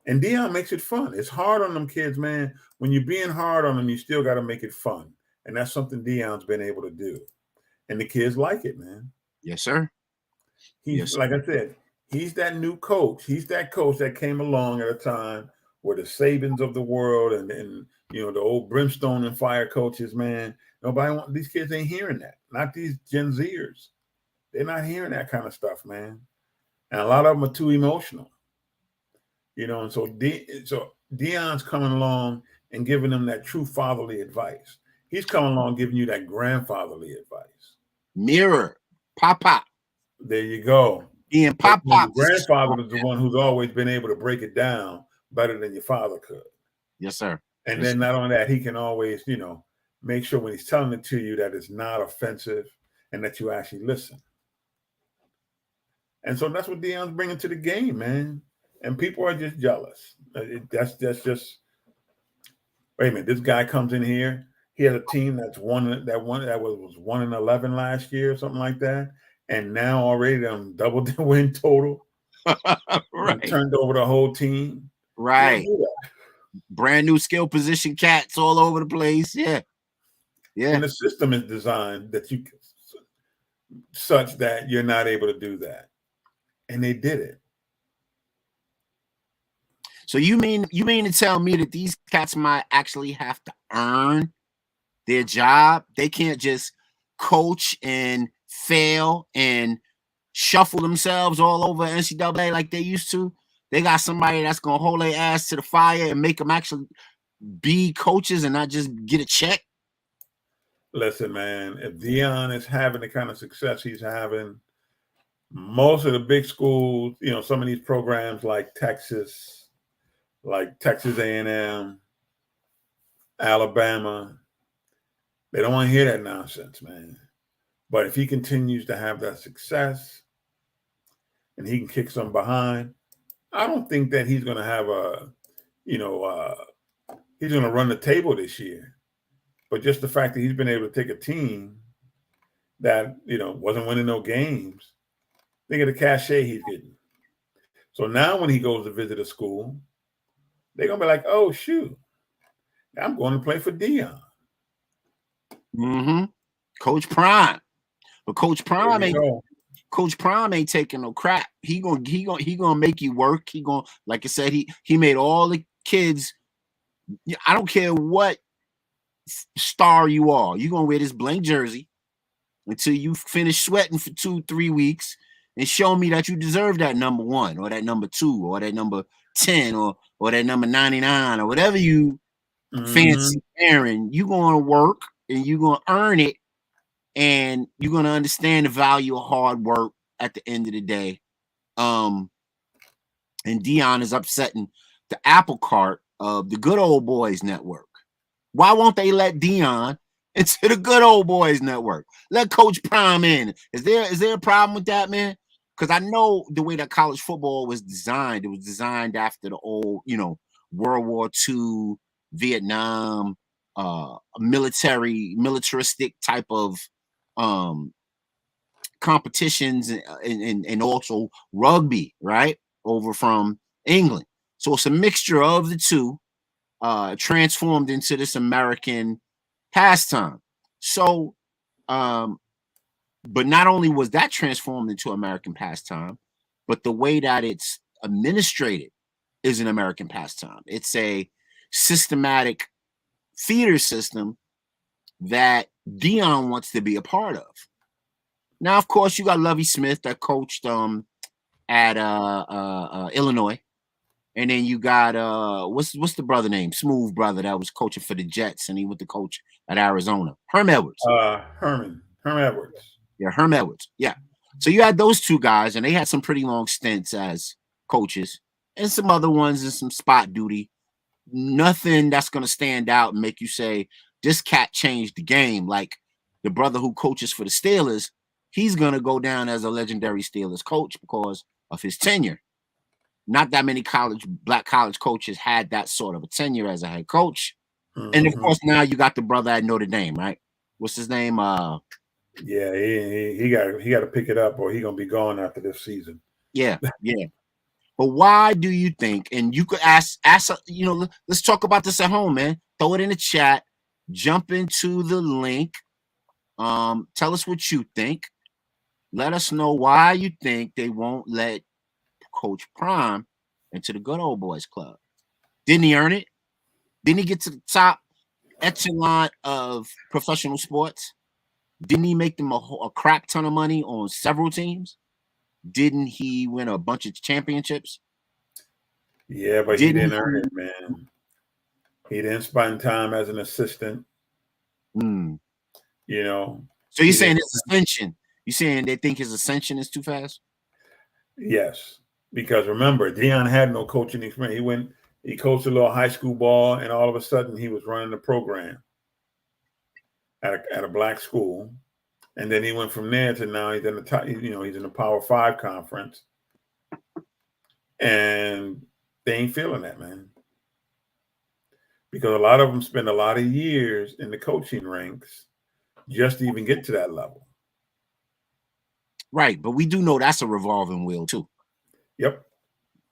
And Dion makes it fun. It's hard on them kids, man. When you're being hard on them, you still got to make it fun. And that's something Dion's been able to do. And the kids like it, man. Yes, sir. Like I said, he's that new coach. He's that coach that came along at a time where the Sabins of the world and the old brimstone and fire coaches, man, these kids ain't hearing that. Not these Gen Zers. They're not hearing that kind of stuff, man. And a lot of them are too emotional. And so Dion's coming along and giving them that true fatherly advice. He's coming along giving you that grandfatherly advice. Mirror, Papa. There you go. Ian Papa. The grandfather is the one who's always been able to break it down better than your father could. Yes, sir. And then not only that, he can always, make sure when he's telling it to you that it's not offensive and that you actually listen. And so that's what Dion's bringing to the game, man. And people are just jealous. That's just. Wait a minute. This guy comes in here. He has a team that was 1-11 last year, or something like that, and now already doubled the win total. Right. Turned over the whole team. Right. Brand new skill position cats all over the place. Yeah. Yeah. And the system is designed that you such that you're not able to do that. And they did it. So you mean to tell me that these cats might actually have to earn their job? They can't just coach and fail and shuffle themselves all over NCAA like they used to. They got somebody that's gonna hold their ass to the fire and make them actually be coaches and not just get a check. Listen, man, if Deion is having the kind of success he's having, most of the big schools, you know, some of these programs like Texas A&M, Alabama, they don't want to hear that nonsense, man. But if he continues to have that success and he can kick some behind, I don't think that he's going to have he's going to run the table this year. But just the fact that he's been able to take a team that, you know, wasn't winning no games, think of the cachet he's getting. So now when he goes to visit a school, they're going to be like, oh, shoot, I'm going to play for Deion. Mm-hmm. Coach Prime. But Coach Prime ain't taking no crap. He gonna make you work. He gonna, like I said, he made all the kids. I don't care what star you are. You're gonna wear this blank jersey until you finish sweating for 2-3 weeks and show me that you deserve that number 1 or that number 2 or that number 10 or that number 99 or whatever you fancy wearing. You're gonna work and you're gonna earn it. And you're going to understand the value of hard work at the end of the day. And Deion is upsetting the apple cart of the Good Old Boys Network. Why won't they let Deion into the Good Old Boys Network? Let Coach Prime in. Is there a problem with that, man? Because I know the way that college football was designed. It was designed after the old, you know, World War II, Vietnam, militaristic type of competitions and also rugby, right, over from England. So it's a mixture of the two, transformed into this American pastime. So but not only was that transformed into American pastime, but the way that it's administrated is an American pastime. It's a systematic feeder system that Deion wants to be a part of. Now, of course, you got Lovie Smith that coached at Illinois, and then you got what's the brother name? Smooth brother that was coaching for the Jets, and he went to coach at Arizona. Herm Edwards. Herm Edwards. Yeah, Herm Edwards. Yeah. So you had those two guys, and they had some pretty long stints as coaches, and some other ones in some spot duty. Nothing that's going to stand out and make you say, this cat changed the game. Like the brother who coaches for the Steelers, he's going to go down as a legendary Steelers coach because of his tenure. Not that many black college coaches had that sort of a tenure as a head coach. And of course, now you got the brother at Notre Dame, right? What's his name? Yeah, he got to pick it up, or he's gonna be gone after this season. Yeah, yeah. But why do you think? And you could ask. You know, let's talk about this at home, man. Throw it in the chat. Jump into the link. Tell us what you think. Let us know why you think they won't let Coach Prime into the Good Old Boys Club. Didn't he earn it? Didn't he get to the top echelon of professional sports? Didn't he make them a crap ton of money on several teams? Didn't he win a bunch of championships? Yeah, but he didn't earn it, man. He didn't spend time as an assistant. You know. So you're saying his ascension? You saying they think his ascension is too fast? Yes, because remember, Deion had no coaching experience. He coached a little high school ball, and all of a sudden he was running the program at a black school, and then he went from there to now he's in the top. You know, he's in the Power 5 conference, and they ain't feeling that, man, because a lot of them spend a lot of years in the coaching ranks just to even get to that level. Right, but we do know that's a revolving wheel too. Yep.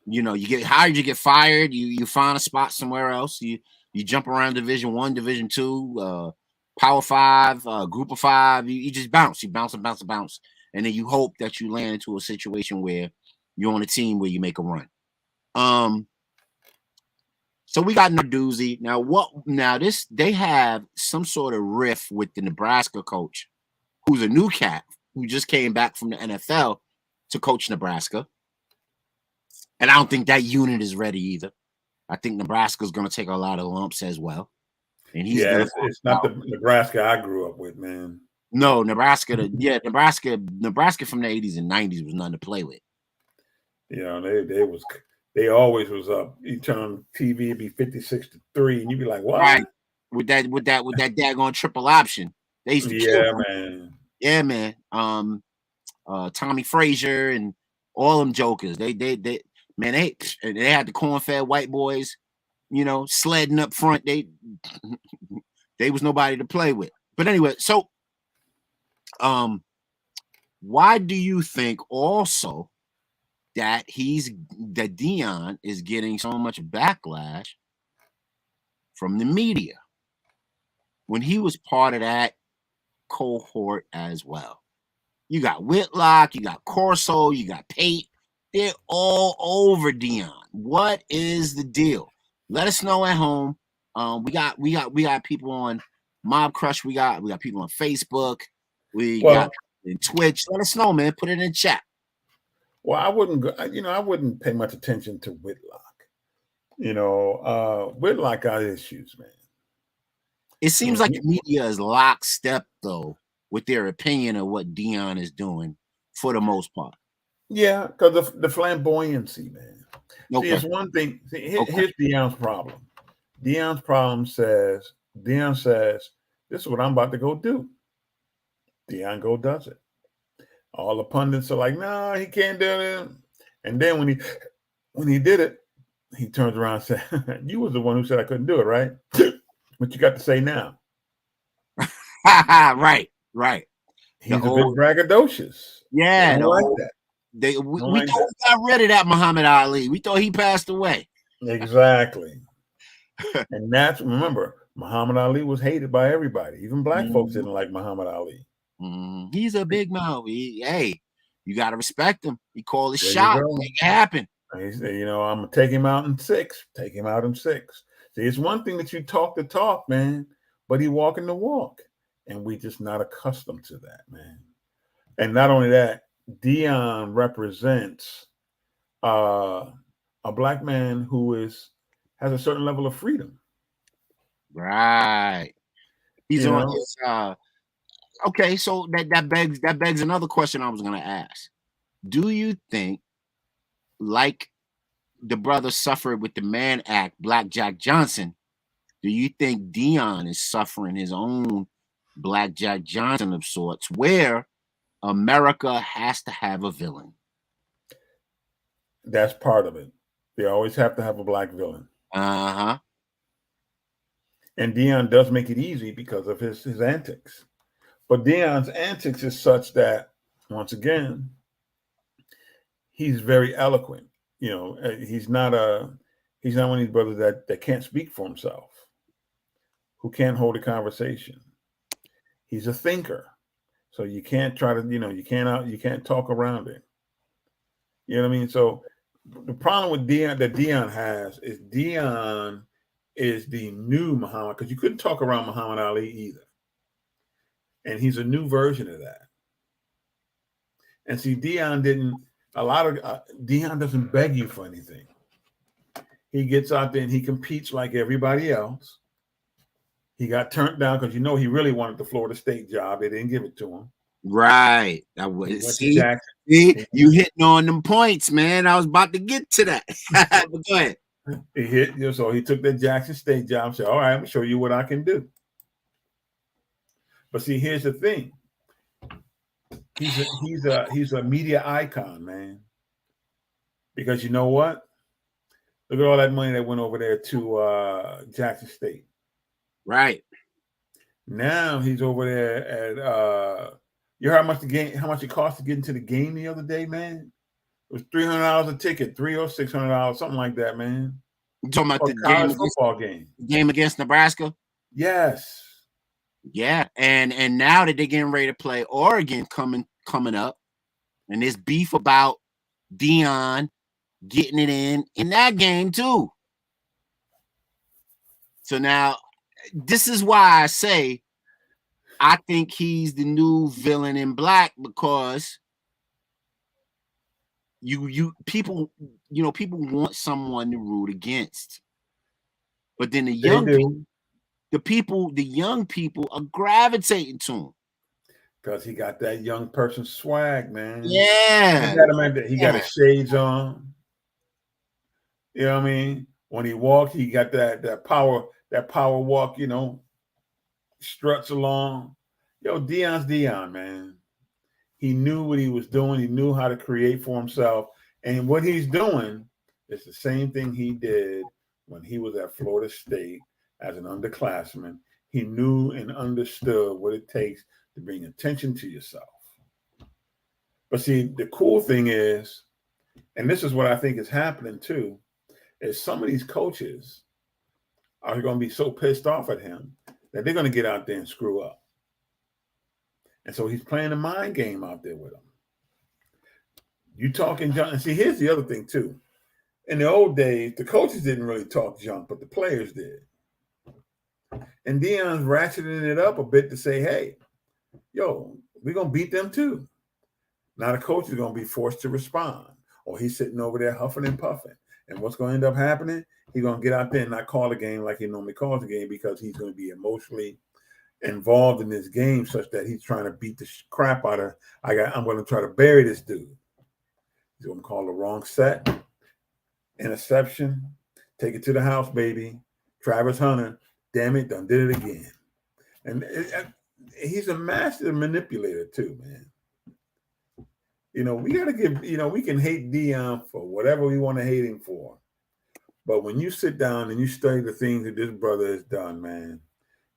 You know, you get hired, you get fired, you find a spot somewhere else, you jump around Division 1, Division 2, Power 5, group of 5. You just bounce. You bounce and bounce and bounce. And then you hope that you land into a situation where you're on a team where you make a run. So we got Narduzzi. Now they have some sort of riff with the Nebraska coach, who's a new cat who just came back from the NFL to coach Nebraska. And I don't think that unit is ready either. I think Nebraska's going to take a lot of lumps as well. And he's it's not the Nebraska I grew up with, man. No, Nebraska from the 80s and 90s was nothing to play with. You know, they always was up. You turn on TV, it'd be 56-3, and you'd be like, what? Right. With that daggone triple option. They used to kill man. Yeah, man. Tommy Frazier and all them jokers. They had the corn-fed white boys, you know, sledding up front. They was nobody to play with. But anyway, so why do you think also that Deion is getting so much backlash from the media when he was part of that cohort as well? You got Whitlock, you got Corso, you got Pate. They're all over Deion. What is the deal? Let us know at home. We got people on Mob Crush. We got people on Facebook. We got in Twitch. Let us know, man. Put it in chat. Well, I wouldn't pay much attention to Whitlock. You know, Whitlock got issues, man. It seems like the media is lockstep though with their opinion of what Deion is doing for the most part. Yeah, because the flamboyancy, man. Okay. See, it's one thing. Here's Deion's problem. Deion says, this is what I'm about to go do. Deion does it. All the pundits are like, no, he can't do it. And then when he did it, he turns around and said, you was the one who said I couldn't do it, right? What you got to say now? Right. He's a bit braggadocious. Yeah. Like that. We thought we got rid of that Muhammad Ali. We thought he passed away. Exactly. And remember, Muhammad Ali was hated by everybody. Even black folks didn't like Muhammad Ali. He's a big mouth. Hey, you got to respect him. He called his shot. Make it happen. He said, you know, I'm going to take him out in 6. Take him out in 6. See, it's one thing that you talk the talk, man, but he walking the walk. And we just not accustomed to that, man. And not only that, Deion represents a black man who has a certain level of freedom. Right. He's on his okay, so that begs another question I was gonna ask. Do you think, like the brother suffered with the Mann Act, Black Jack Johnson, do you think Deion is suffering his own Black Jack Johnson of sorts, where America has to have a villain? That's part of it. They always have to have a black villain. Uh-huh. And Deion does make it easy because of his antics. But Deion's antics is such that, once again, he's very eloquent. You know, he's not one of these brothers that can't speak for himself, who can't hold a conversation. He's a thinker. So you can't try to, you can't talk around it. You know what I mean? So the problem with Deion that Deion has is Deion is the new Muhammad, because you couldn't talk around Muhammad Ali either. And he's a new version of that. And see, Deion doesn't beg you for anything. He gets out there and he competes like everybody else. He got turned down because he really wanted the Florida State job. They didn't give it to him. Right. See, you hitting on them points, man. I was about to get to that. But go ahead. So he took that Jackson State job and said, all right, I'm going to show you what I can do. But see, here's the thing. He's a media icon, man. Because you know what? Look at all that money that went over there to Jackson State. Right. Now he's over there at you heard how much it cost to get into the game the other day, man? It was $300 a ticket, $300 or $600, something like that, man. You talking about the college football game? Game against Nebraska? Yes. Yeah, and now that they're getting ready to play Oregon coming up, and this beef about Dion getting it in that game too. So now this is why I say I think he's the new villain in black, because people want someone to root against, but then the young people are gravitating to him because he got that young person swag, man. Yeah, he got his shades on. You know what I mean? When he walked, he got that power walk. You know, struts along. Yo, Dion's Dion, man. He knew what he was doing. He knew how to create for himself. And what he's doing is the same thing he did when he was at Florida State as an underclassman. He knew and understood what it takes to bring attention to yourself. But see, the cool thing is, and this is what I think is happening too, is some of these coaches are going to be so pissed off at him that they're going to get out there and screw up. And so he's playing a mind game out there with them. You talking junk. And see, here's the other thing too. In the old days, the coaches didn't really talk junk, but the players did. And Dion's ratcheting it up a bit to say, hey, yo, we're going to beat them too. Now the coach is going to be forced to respond. Or he's sitting over there huffing and puffing. And what's going to end up happening? He's going to get out there and not call the game like he normally calls the game, because he's going to be emotionally involved in this game such that he's trying to beat the crap out of, I'm going to try to bury this dude. He's going to call the wrong set, interception, take it to the house, baby. Travis Hunter, damn it, done did it again. And he's a master manipulator too, man. You know, we got to give, you know, we can hate Dion for whatever we want to hate him for. But when you sit down and you study the things that this brother has done, man,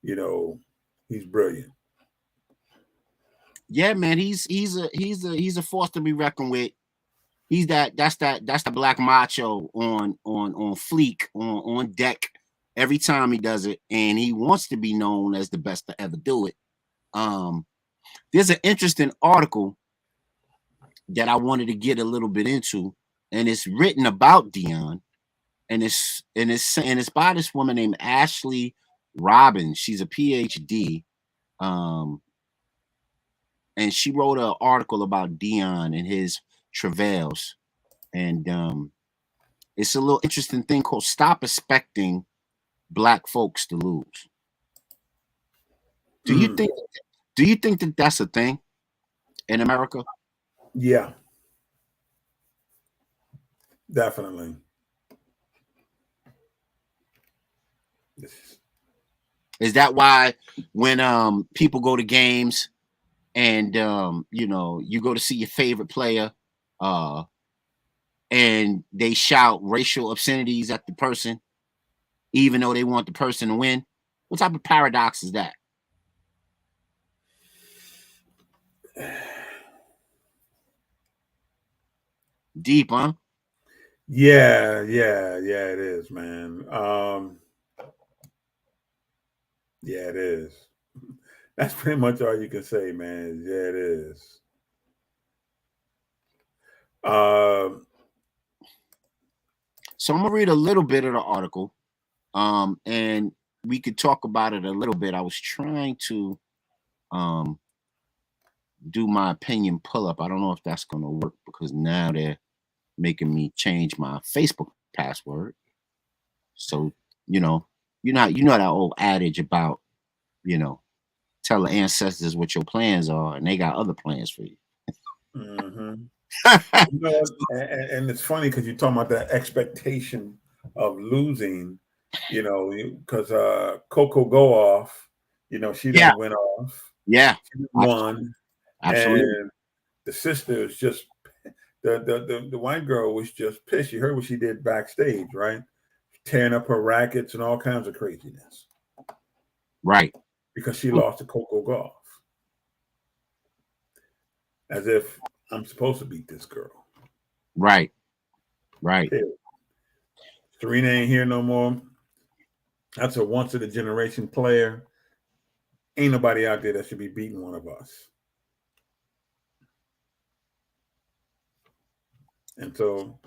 you know, he's brilliant. Yeah, man, he's a force to be reckoned with. He's that's the black macho on fleek, on deck every time he does it, and he wants to be known as the best to ever do it. There's an interesting article that I wanted to get a little bit into, and it's written about Dion, and it's by this woman named Ashley Robbins. She's a PhD, and she wrote an article about Dion and his travails, and it's a little interesting thing called "Stop Expecting Black Folks to Lose." Do you think that that's a thing in America? Yeah, definitely. Is that why when people go to games and you know, you go to see your favorite player and they shout racial obscenities at the person even though they want the person to win? What type of paradox is that? Deep, huh? Yeah, it is, man. Yeah, it is. That's pretty much all you can say, man. Yeah, it is. So I'm gonna read a little bit of the article, and we could talk about it a little bit. I was trying to do my opinion pull up. I don't know if that's gonna work because now they're making me change my Facebook password. So you know that old adage about, you know, tell the ancestors what your plans are, and they got other plans for you. Mm-hmm. You know, and it's funny because you're talking about that expectation of losing, you know, because Coco Gauff, you know, she didn't win off. Yeah, she won. Absolutely. And the sister is just the white girl was just pissed. You heard what she did backstage, right? Tearing up her rackets and all kinds of craziness. Right. Because she lost to Coco Gauff. As if I'm supposed to beat this girl. Right. Right. Yeah. Serena ain't here no more. That's a once in a generation player. ain't nobody out there that should be beating one of us. And so,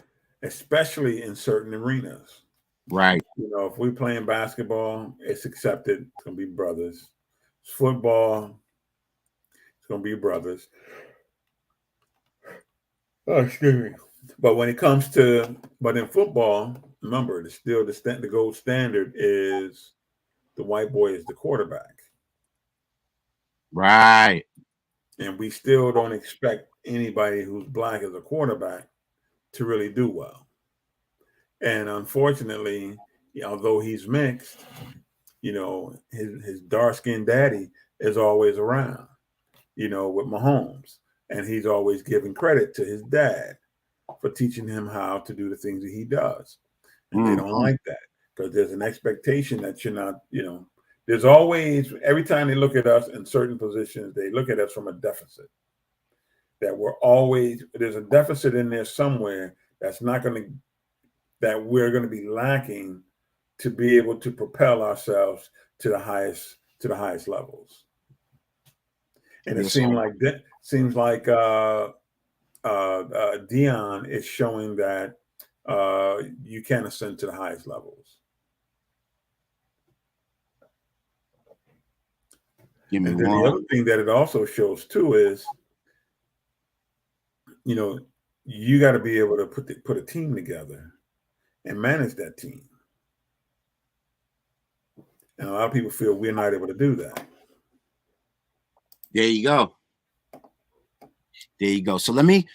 especially in certain arenas. Right. If we're playing basketball, it's accepted. It's going to be brothers. It's football, it's going to be brothers. Oh, excuse me. But when it comes to, in football, remember, the gold standard is the white boy is the quarterback. Right. And we still don't expect anybody who's black as a quarterback to really do well. And unfortunately, although he's mixed, his dark-skinned daddy is always around, with Mahomes. And he's always giving credit to his dad for teaching him how to do the things that he does. And they don't like that because there's an expectation that you're not, there's always, every time they look at us in certain positions, they look at us from a deficit. That there's a deficit in there somewhere that we're going to be lacking to be able to propel ourselves to the highest levels. And it seems like Deion is showing that you can ascend to the highest levels. Give me and then one. the other thing that it also shows too is, you got to be able to put a team together and manage that team. And a lot of people feel we're not able to do that. There you go. There you go. So let me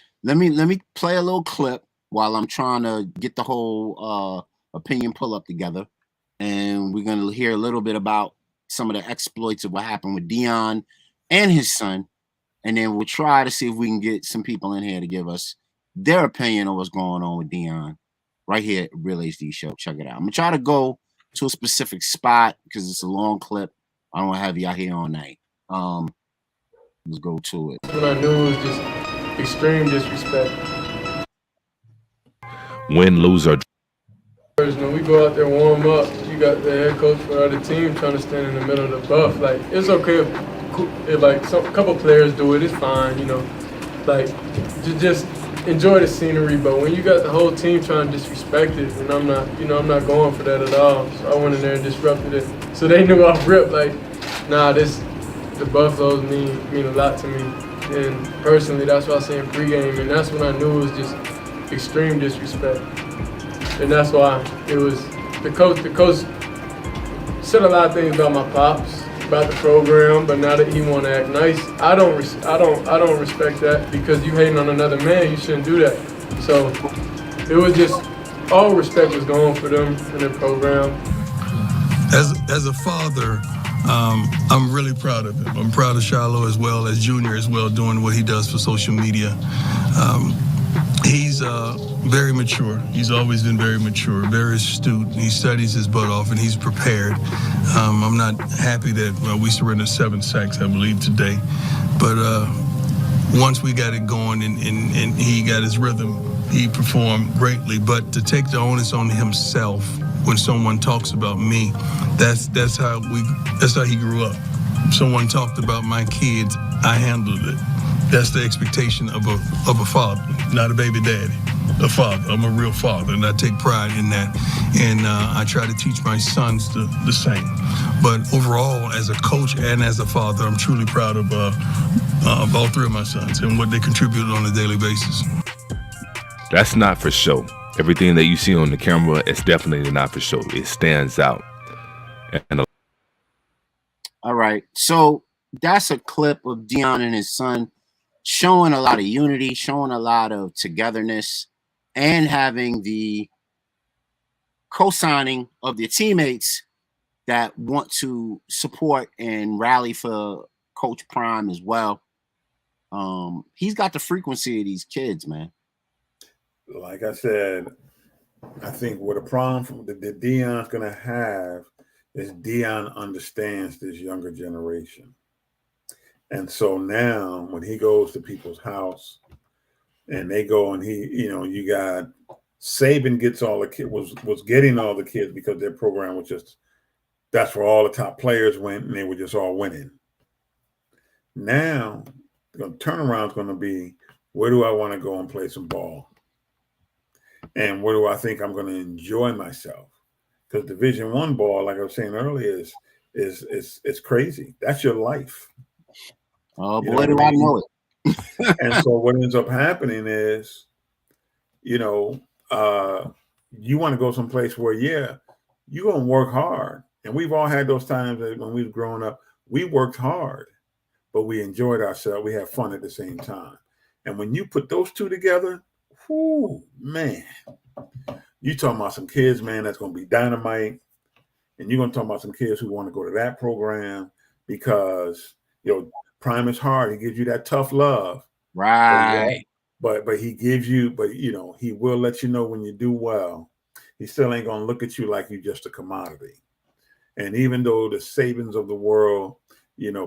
play a little clip while I'm trying to get the whole opinion pull up together, and we're gonna hear a little bit about some of the exploits of what happened with Deion and his son, and then we'll try to see if we can get some people in here to give us their opinion on what's going on with Deion right here at Real HD Show. Check it out. I'm gonna try to go to a specific spot because it's a long clip. I don't want to have you out here all night. Let's go to it. When I knew it was just extreme disrespect. Win, lose, or When we go out there warm up, you got the head coach for the other team trying to stand in the middle of the buff. Like, it's okay if like a couple players do it, it's fine, Like, just enjoy the scenery. But when you got the whole team trying to disrespect it, and I'm not going for that at all. So I went in there and disrupted it. So they knew off rip, like, nah, the Buffaloes mean a lot to me. And personally, that's why I say in pregame, and that's when I knew it was just extreme disrespect. And that's why it was the coach said a lot of things about my pops, about the program, but now that he want to act nice, I don't respect that, because you hating on another man, you shouldn't do that. So it was just, all respect was going for them and their program. As a father, I'm really proud of him. I'm proud of Shiloh as well, as Junior as well, doing what he does for social media. He's very mature. He's always been very mature, very astute. He studies his butt off, and he's prepared. I'm not happy that we surrendered 7 sacks, I believe, today. But once we got it going and he got his rhythm, he performed greatly. But to take the onus on himself when someone talks about me, that's how he grew up. Someone talked about my kids, I handled it. That's the expectation of a father, not a baby daddy. A father. I'm a real father, and I take pride in that. And I try to teach my sons the same. But overall, as a coach and as a father, I'm truly proud of all 3 of my sons and what they contribute on a daily basis. That's not for show. Everything that you see on the camera is definitely not for show. It stands out. All right. So that's a clip of Deion and his son showing a lot of unity, showing a lot of togetherness, and having the co-signing of their teammates that want to support and rally for Coach Prime as well. He's got the frequency of these kids, man. Like I said, I think what a problem that Deion's going to have is Deion understands this younger generation. And so now when he goes to people's house and they go and you got Saban gets all the kids, was getting all the kids because their program was just, that's where all the top players went and they were just all winning. Now, the turnaround is going to be, where do I want to go and play some ball? And where do I think I'm going to enjoy myself? Because Division I ball, like I was saying earlier, is crazy. That's your life. Oh boy, do I know it. And so what ends up happening is, you want to go someplace where, you're going to work hard. And we've all had those times that when we've grown up, we worked hard, but we enjoyed ourselves. We had fun at the same time. And when you put those two together, whoo, man, you talking about some kids, man, that's going to be dynamite. And you're going to talk about some kids who want to go to that program because, Prime is hard. He gives you that tough love. Right. But he gives you, he will let you know when you do well. He still ain't going to look at you like you're just a commodity. And even though the Sabans of the world,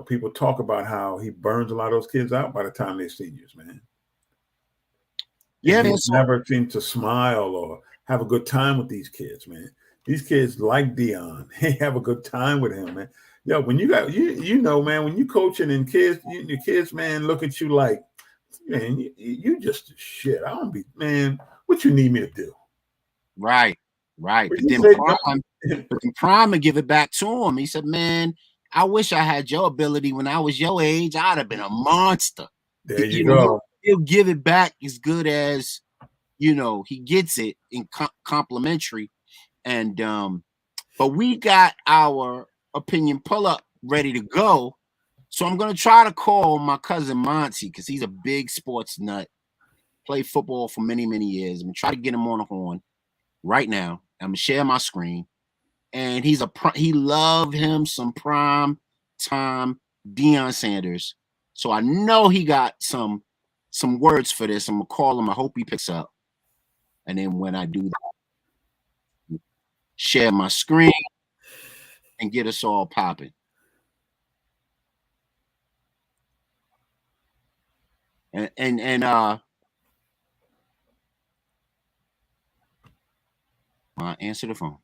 people talk about how he burns a lot of those kids out by the time they're seniors, man. Yeah, he never seemed to smile or have a good time with these kids, man. These kids like Dion. They have a good time with him, man. Yo, when you got man, when you coaching and kids, your kids, man, look at you like, man, you just shit. I don't be, man. What you need me to do? Right. But then Prime would give it back to him. He said, "Man, I wish I had your ability when I was your age. I'd have been a monster." There you go. He'll give it back as good as he gets it in complimentary. And but we got our opinion pull up ready to go. So I'm gonna try to call my cousin Monty because he's a big sports nut. Played football for many, many years. I'm gonna try to get him on the horn right now. I'm gonna share my screen. And he loved him some prime time Deion Sanders. So I know he got some words for this. I'm gonna call him. I hope he picks up. And then when I do that, share my screen and get us all popping. And answer the phone.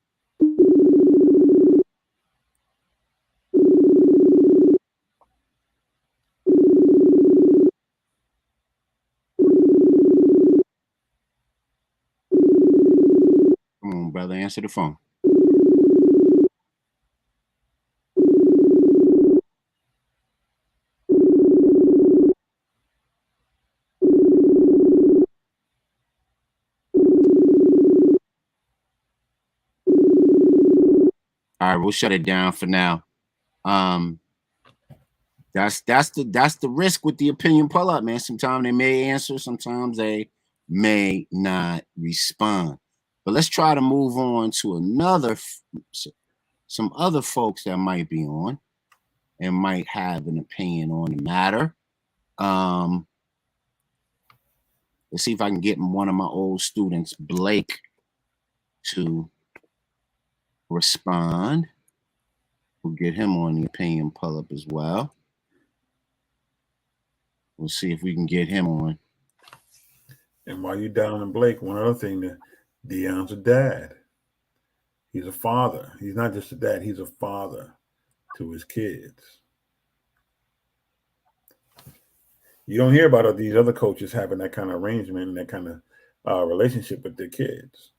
Come on, brother, answer the phone. All right, we'll shut it down for now. That's the risk with the opinion pull up, man. Sometimes they may answer, sometimes they may not respond. But let's try to move on to some other folks that might be on and might have an opinion on the matter. Let's see if I can get one of my old students, Blake, to respond. We'll get him on the opinion pull up as well. We'll see if we can get him on. And while you're down in Blake, one other thing, that Deion's a dad. He's a father. He's not just a dad, he's a father to his kids. You don't hear about these other coaches having that kind of arrangement and that kind of relationship with their kids.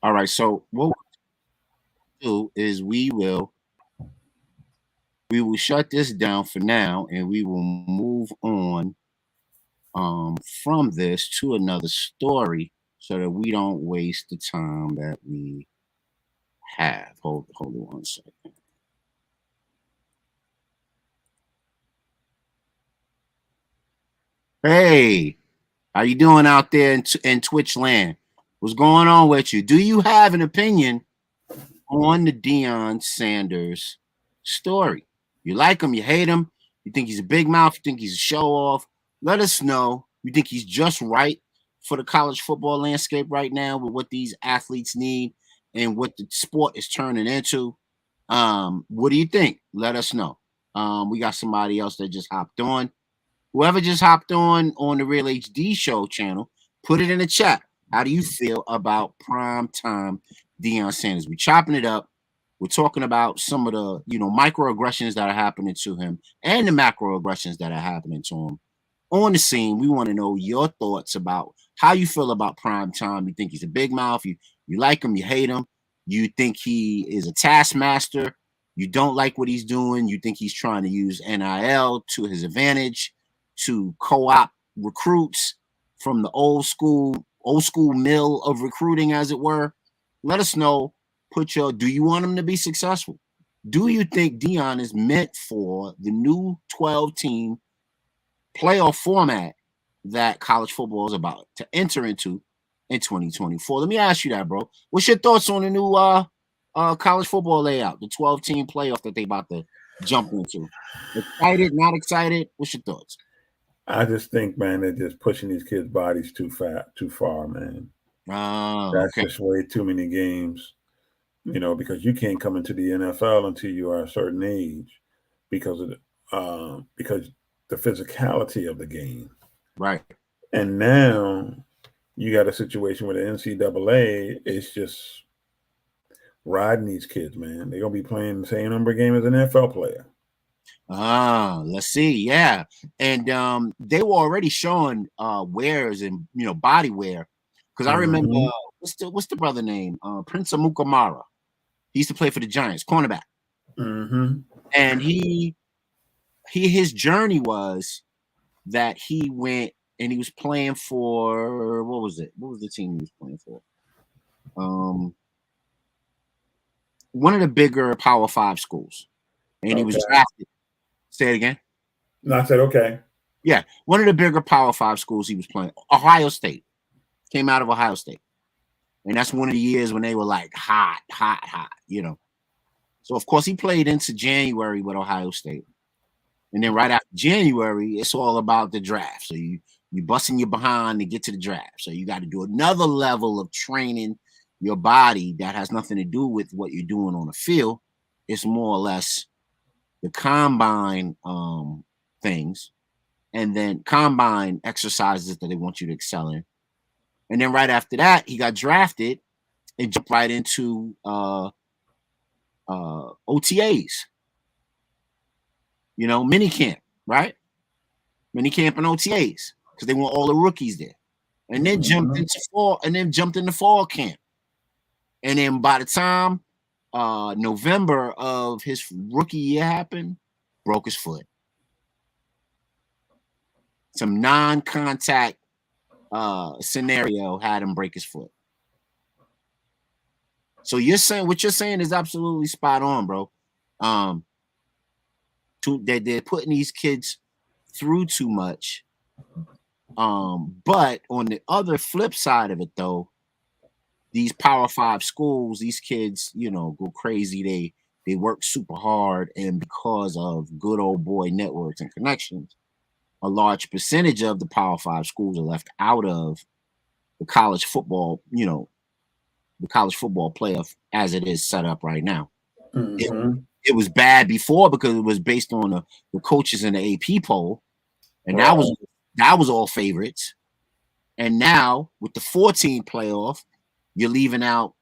All right, so what we'll do is we will shut this down for now, and we will move on from this to another story so that we don't waste the time that we have. Hold on 1 second. Hey, how you doing out there in Twitch land? What's going on with you? Do you have an opinion on the Deion Sanders story? You like him? You hate him? You think he's a big mouth? You think he's a show off? Let us know. You think he's just right for the college football landscape right now with what these athletes need and what the sport is turning into? What do you think? Let us know. We got somebody else that just hopped on. Whoever just hopped on the Real HD Show channel, put it in the chat. How do you feel about prime time Deion Sanders? We're chopping it up. We're talking about some of the, microaggressions that are happening to him and the macroaggressions that are happening to him on the scene. We want to know your thoughts about how you feel about prime time. You think he's a big mouth? You like him? You hate him? You think he is a taskmaster? You don't like what he's doing? You think he's trying to use NIL to his advantage to co-opt recruits from the old school mill of recruiting, as it were? Let us know. Do you want him to be successful? Do you think Deion is meant for the new 12-team playoff format that college football is about to enter into in 2024? Let me ask you that, bro. What's your thoughts on the new college football layout, the 12-team playoff that they about to jump into? Excited, not excited? What's your thoughts? I just think, man, they're just pushing these kids' bodies too far, man. That's just way too many games, because you can't come into the NFL until you are a certain age because the physicality of the game. Right. And now you got a situation where the NCAA is just riding these kids, man. They're going to be playing the same number of games as an NFL player. Let's see. Yeah. And they were already showing wears and, body wear. Because I remember, what's the brother name? Prince Amukamara. He used to play for the Giants, cornerback. And his journey was that he went and he was playing for, what was it? What was the team he was playing for? One of the bigger Power 5 schools. And he was drafted. Say it again. No, I said, okay. Yeah. One of the bigger Power 5 schools he was playing. Ohio State. Came out of Ohio State. And that's one of the years when they were like hot. So, of course, he played into January with Ohio State. And then right after January, it's all about the draft. So you busting your behind to get to the draft. So you got to do another level of training your body that has nothing to do with what you're doing on the field. It's more or less the combine things, and then combine exercises that they want you to excel in. And then right after that, he got drafted and jumped right into OTAs. Mini camp, right? Mini camp and OTAs, because they want all the rookies there. And then jumped into fall camp. And then by the time November of his rookie year happened, broke his foot. Some non-contact scenario had him break his foot. So what you're saying is absolutely spot on, bro. They're putting these kids through too much. But on the other flip side of it, though, these Power 5 schools, these kids, go crazy. They work super hard, and because of good old boy networks and connections, a large percentage of the Power 5 schools are left out of the college football, the college football playoff as it is set up right now. It was bad before because it was based on the coaches in the AP poll, and that was all favorites. And now with the 14 playoff, you're leaving out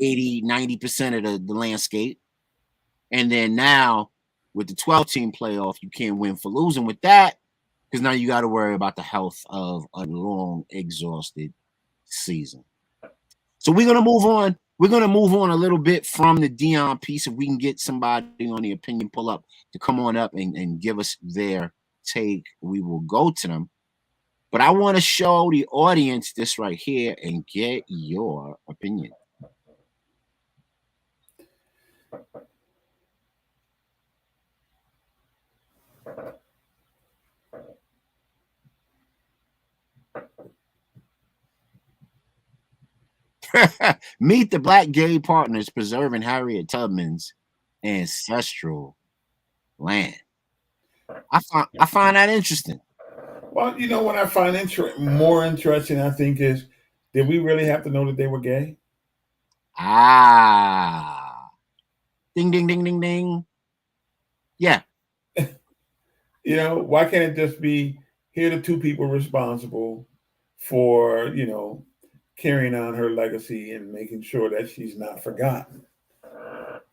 80-90% of the landscape. And then now with the 12-team playoff, you can't win for losing with that, because now you got to worry about the health of a long, exhausted season. So we're going to move on. We're going to move on a little bit from the Deion piece. If we can get somebody on the opinion pull up to come on up and give us their take, we will go to them. But I want to show the audience this right here and get your opinion. Meet the black gay partners preserving Harriet Tubman's ancestral land. I find that interesting. Well, what I find more interesting, I think, is, did we really have to know that they were gay? Ding, ding, ding, ding, ding. Yeah. Why can't it just be here are the two people responsible for, carrying on her legacy and making sure that she's not forgotten.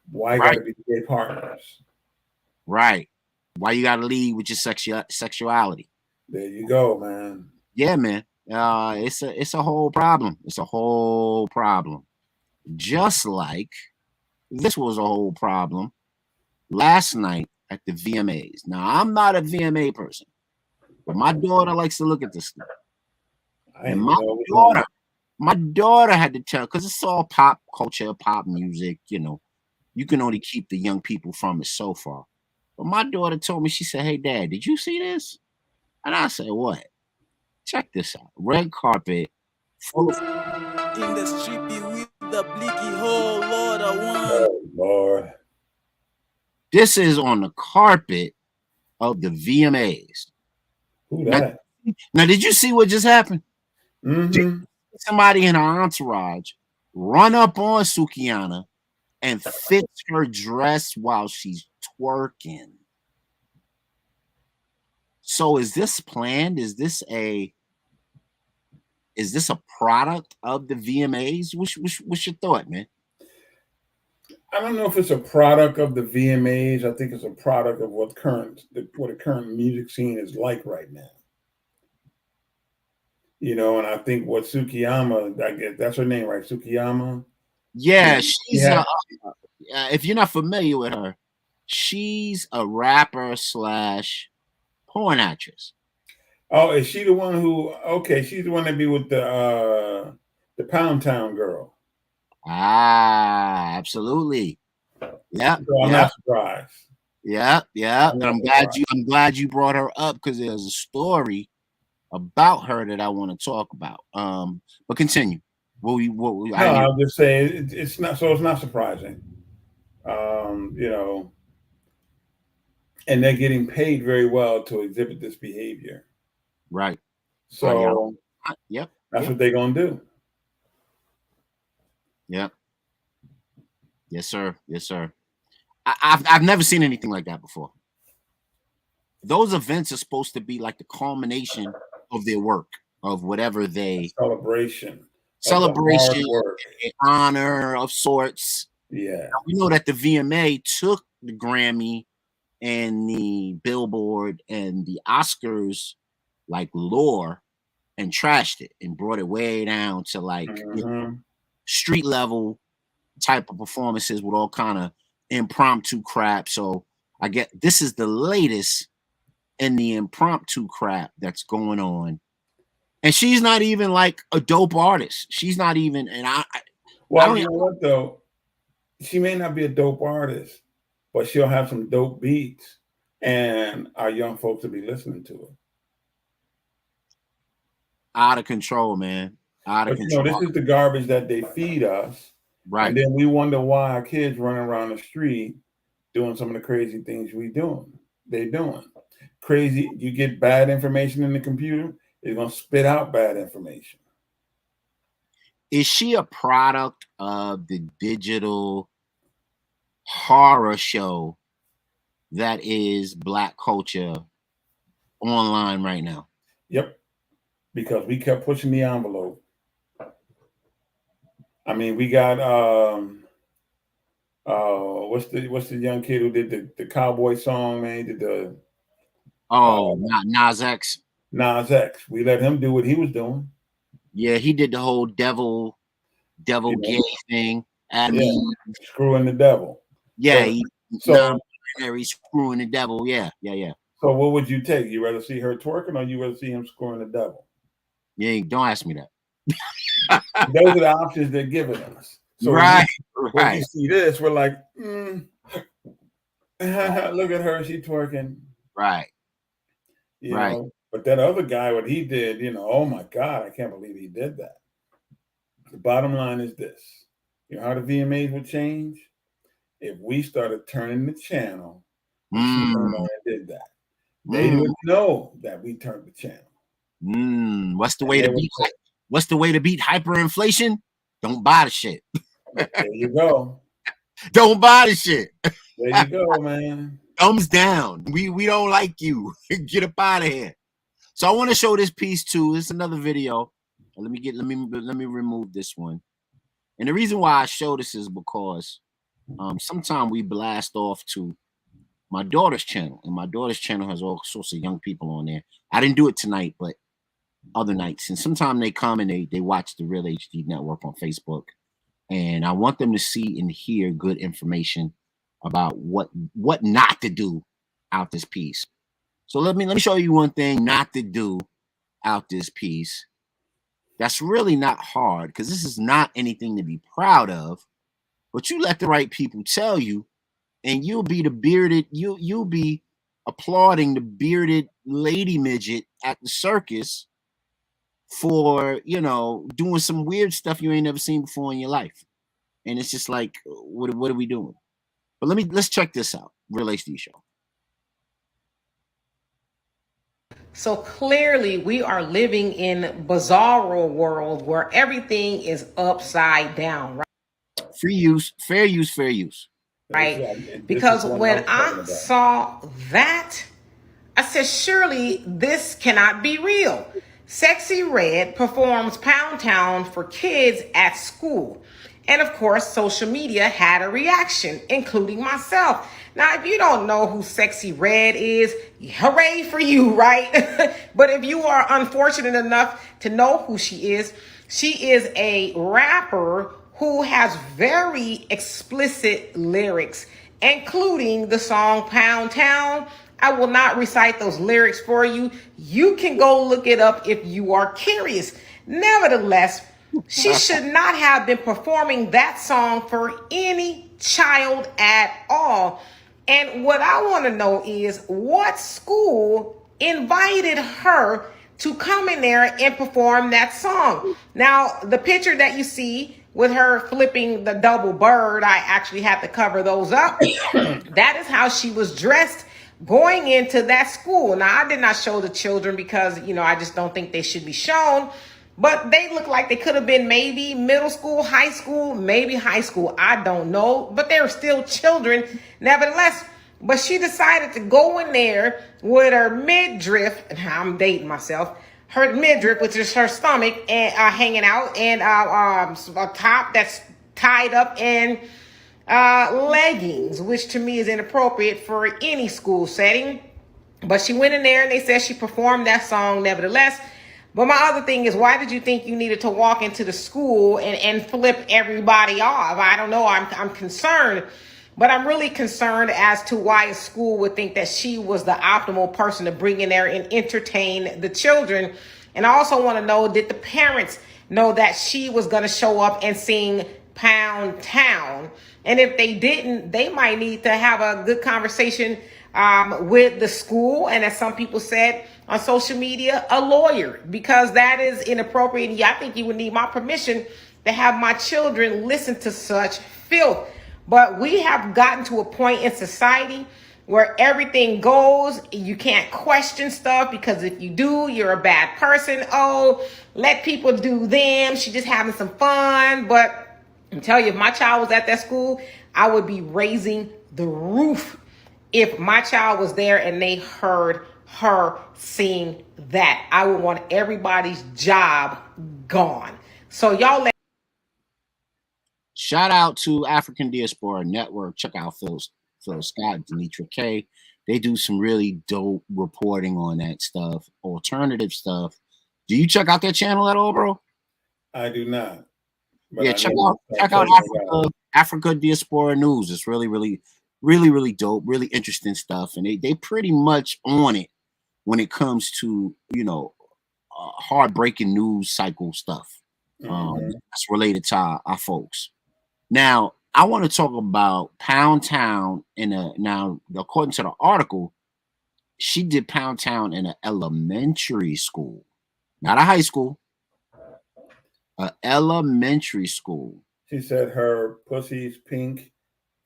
Why Right. got to be gay partners? Right. Why you got to lead with your sexuality? There you go, man. Yeah, man. It's a whole problem. It's a whole problem. Just like this was a whole problem last night at the VMAs. Now, I'm not a VMA person, but my daughter likes to look at this stuff. And my daughter had to tell, because it's all pop culture, pop music, you can only keep the young people from it so far. But my daughter told me, she said, "Hey, Dad, did you see this?" And I said, "What?" Check this out. Red carpet. Full of in the street with the blicky hole, Lord, I want. Oh, Lord. This is on the carpet of the VMAs. Who that? Now, did you see what just happened? Mm-hmm. Somebody in her entourage run up on Sukihana and fix her dress while she's twerking. So is this planned? Is this a product of the VMAs? What's your thought, man? I don't know if it's a product of the VMAs. I think it's a product of what the current music scene is like right now. And I think what Sukiyama, I guess that's her name, right? Sukiyama. Yeah, she's if you're not familiar with her, she's a rapper / porn actress. Oh, is she the one who? Okay, she's the one that be with the Pound Town girl. Ah, absolutely. Yeah, so I'm not surprised. Yeah. I'm glad you brought her up, because there's a story about her that I want to talk about. But continue. I'll just say it's not surprising. And they're getting paid very well to exhibit this behavior. Right. So yep. That's what they're gonna do. Yep. Yes, sir. Yes, sir. I've never seen anything like that before. Those events are supposed to be like the culmination of their work, of whatever they celebration, honor of sorts. Yeah. Now, we know that the VMA took the Grammy and the Billboard and the Oscars like lore and trashed it and brought it way down to like street level type of performances with all kind of impromptu crap. So I get this is the latest in the impromptu crap that's going on. And she's not even like a dope artist. She's not even, and well, you know what though? She may not be a dope artist, but she'll have some dope beats, and our young folks will be listening to it. Out of control, man. Out of control. This is the garbage that they feed us. Right. And then we wonder why our kids running around the street doing some of the crazy things they're doing. Crazy, you get bad information in the computer, it's gonna spit out bad information. Is she a product of the digital horror show that is Black culture online right now? Yep. Because we kept pushing the envelope. I mean, we got what's the young kid who did the cowboy song, man? He did the Nas X. Nas X. We let him do what he was doing. Yeah, he did the whole devil gay thing. Screwing the devil. Yeah, he's screwing the devil. Yeah. So what would you take? You rather see her twerking, or you rather see him screwing the devil? Yeah, don't ask me that. Those are the options they're giving us. So right. When you see this, we're like, look at her, she twerking. Right. You know? But that other guy, what he did, oh my God, I can't believe he did that. The bottom line is this. You know how the VMAs would change? If we started turning the channel, she turned on and did that. They would know that we turned the channel. What's the way to beat hyperinflation? Don't buy the shit. There you go. Don't buy the shit. There you go, man. Thumbs down. We don't like you. Get up out of here. So I want to show this piece too. It's another video. Let me remove this one. And the reason why I show this is because sometimes we blast off to my daughter's channel, and my daughter's channel has all sorts of young people on there. I didn't do it tonight, but other nights. And sometimes they come and they watch the Real HD Network on Facebook. And I want them to see and hear good information about what not to do out this piece. So let me show you one thing not to do out this piece. That's really not hard, because this is not anything to be proud of, but you let the right people tell you, and you'll be the bearded, you'll be applauding the bearded lady midget at the circus for, you know, doing some weird stuff you ain't never seen before in your life. And it's just like, what are we doing? But let's check this out. Real HD Show. So clearly we are living in bizarro world where everything is upside down, right? Free use, fair use, fair use. Right? Because when I saw that, I said, surely this cannot be real. Sexy Red performs Pound Town for kids at school. And of course, social media had a reaction, including myself. Now, if you don't know who Sexy Red is, hooray for you, right? But if you are unfortunate enough to know who she is a rapper who has very explicit lyrics, including the song Pound Town. I will not recite those lyrics for you. You can go look it up if you are curious. Nevertheless, she should not have been performing that song for any child at all. And what I want to know is what school invited her to come in there and perform that song. Now, the picture that you see with her flipping the double bird, I actually have to cover those up. That is how she was dressed going into that school. Now, I did not show the children because, you know, I just don't think they should be shown. But they look like they could have been maybe middle school, high school, maybe high school. I don't know. But they're still children, nevertheless. But she decided to go in there with her midriff, and I'm dating myself, her midriff, which is her stomach, and hanging out, and a top that's tied up in leggings, which to me is inappropriate for any school setting. But she went in there and they said she performed that song nevertheless. But my other thing is, why did you think you needed to walk into the school and flip everybody off? I don't know. I'm concerned. But I'm really concerned as to why a school would think that she was the optimal person to bring in there and entertain the children. And I also want to know, did the parents know that she was going to show up and sing Pound Town? And if they didn't, they might need to have a good conversation with the school. And as some people said on social media, a lawyer, because that is inappropriate. And I think you would need my permission to have my children listen to such filth. But we have gotten to a point in society where everything goes. You can't question stuff, because if you do, you're a bad person. Oh, let people do them. She's just having some fun. But I'm telling you, if my child was at that school, I would be raising the roof if my child was there and they heard her sing that. I would want everybody's job gone. So y'all shout out to African Diaspora Network. Check out Phil Scott, Denitra K. They do some really dope reporting on that stuff, alternative stuff. Do you check out their channel at all, bro? I do not. Yeah, check out Africa Diaspora News. It's really dope, really interesting stuff, and they pretty much on it when it comes to, you know, heartbreaking news cycle stuff that's related to our folks. Now, I want to talk about Pound Town now, according to the article, she did Pound Town in an elementary school, not a high school, an elementary school. She said her pussy's pink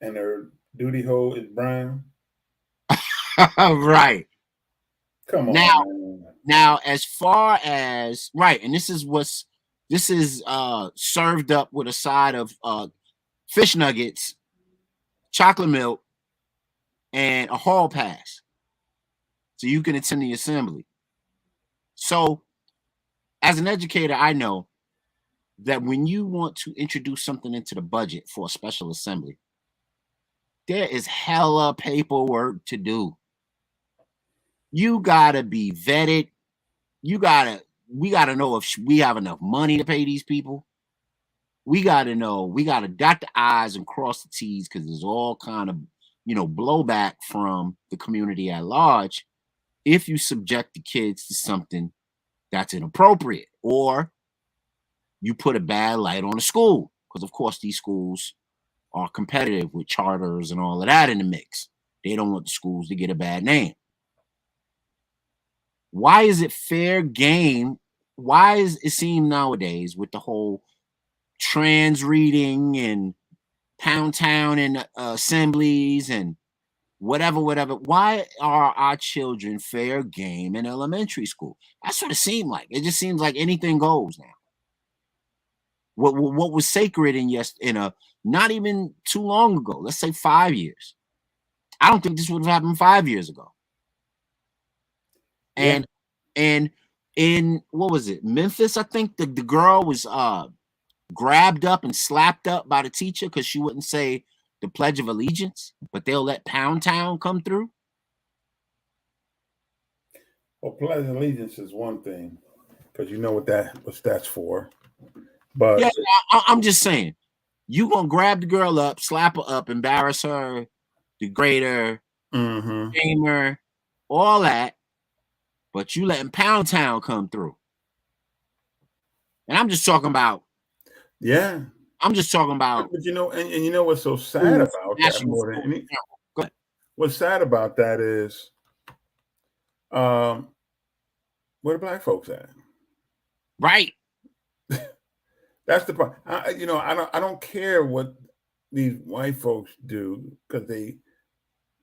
and her duty hole is brown. Right. Come on. Now, as far as right, and this is served up with a side of fish nuggets, chocolate milk, and a hall pass, so you can attend the assembly. So, as an educator, I know that when you want to introduce something into the budget for a special assembly, there is hella paperwork to do. You gotta be vetted. We gotta know if we have enough money to pay these people. We gotta know. We gotta dot the I's and cross the T's because there's all kind of blowback from the community at large if you subject the kids to something that's inappropriate or you put a bad light on the school, because of course these schools are competitive with charters and all of that in the mix. They don't want the schools to get a bad name. Why is it fair game? Why is it seem nowadays with the whole trans reading and Pound Town and assemblies and whatever, why are our children fair game in elementary school? That's what it seemed like. It just seems like anything goes now. What was sacred in a not even too long ago, let's say 5 years. I don't think this would have happened 5 years ago. And in what was it, Memphis? I think the girl was grabbed up and slapped up by the teacher because she wouldn't say the Pledge of Allegiance, but they'll let Pound Town come through. Well, Pledge of Allegiance is one thing because you know what that's for. But yeah, I'm just saying, you gonna grab the girl up, slap her up, embarrass her, degrade her, shame her, all that, but you letting Pound Town come through. And I'm just talking about. Yeah. I'm just talking about. But and you know what's so sad about that more than anything? Go ahead. What's sad about that is, where the black folks at? Right. That's the part. I don't care what these white folks do because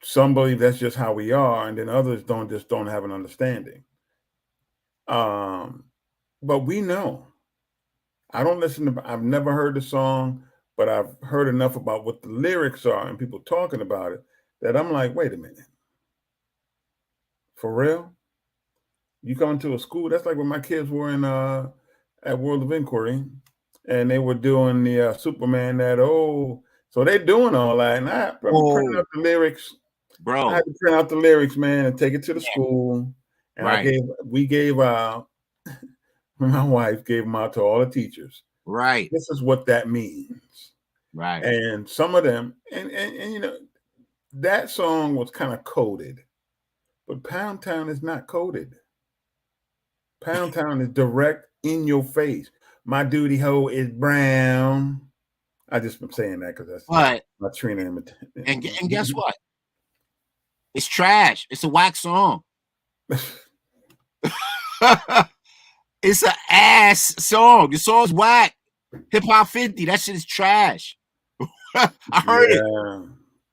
some believe that's just how we are, and then others don't have an understanding. But we know. I don't listen to. I've never heard the song, but I've heard enough about what the lyrics are and people talking about it that I'm like, wait a minute, for real? You come to a school? That's like when my kids were in at World of Inquiry, and they were doing the Superman so they're doing all that, and I print out the lyrics, bro. I had to print out the lyrics, man, and take it to the school, and we gave my wife gave them out to all the teachers. Right. This is what that means. Right. And some of them, and that song was kind of coded, but Pound Town is not coded. Pound Town is direct in your face. My duty hoe is brown. I just been saying that because that's my Trina. And guess what? It's trash. It's a whack song. It's an ass song. The song's whack. Hip Hop 50. That shit is trash. I heard it.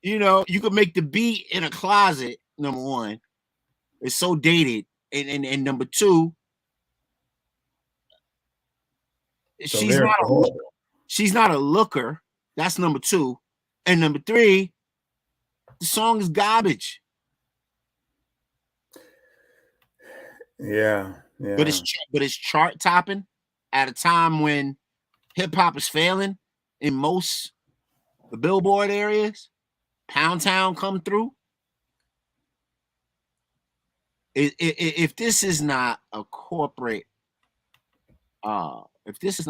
You could make the beat in a closet. Number one, it's so dated, and number two, she's not a looker. That's number two, and number three, the song is garbage. Yeah. But it's chart topping at a time when hip hop is failing in most the Billboard areas. Pound Town come through. If this is not a corporate, if this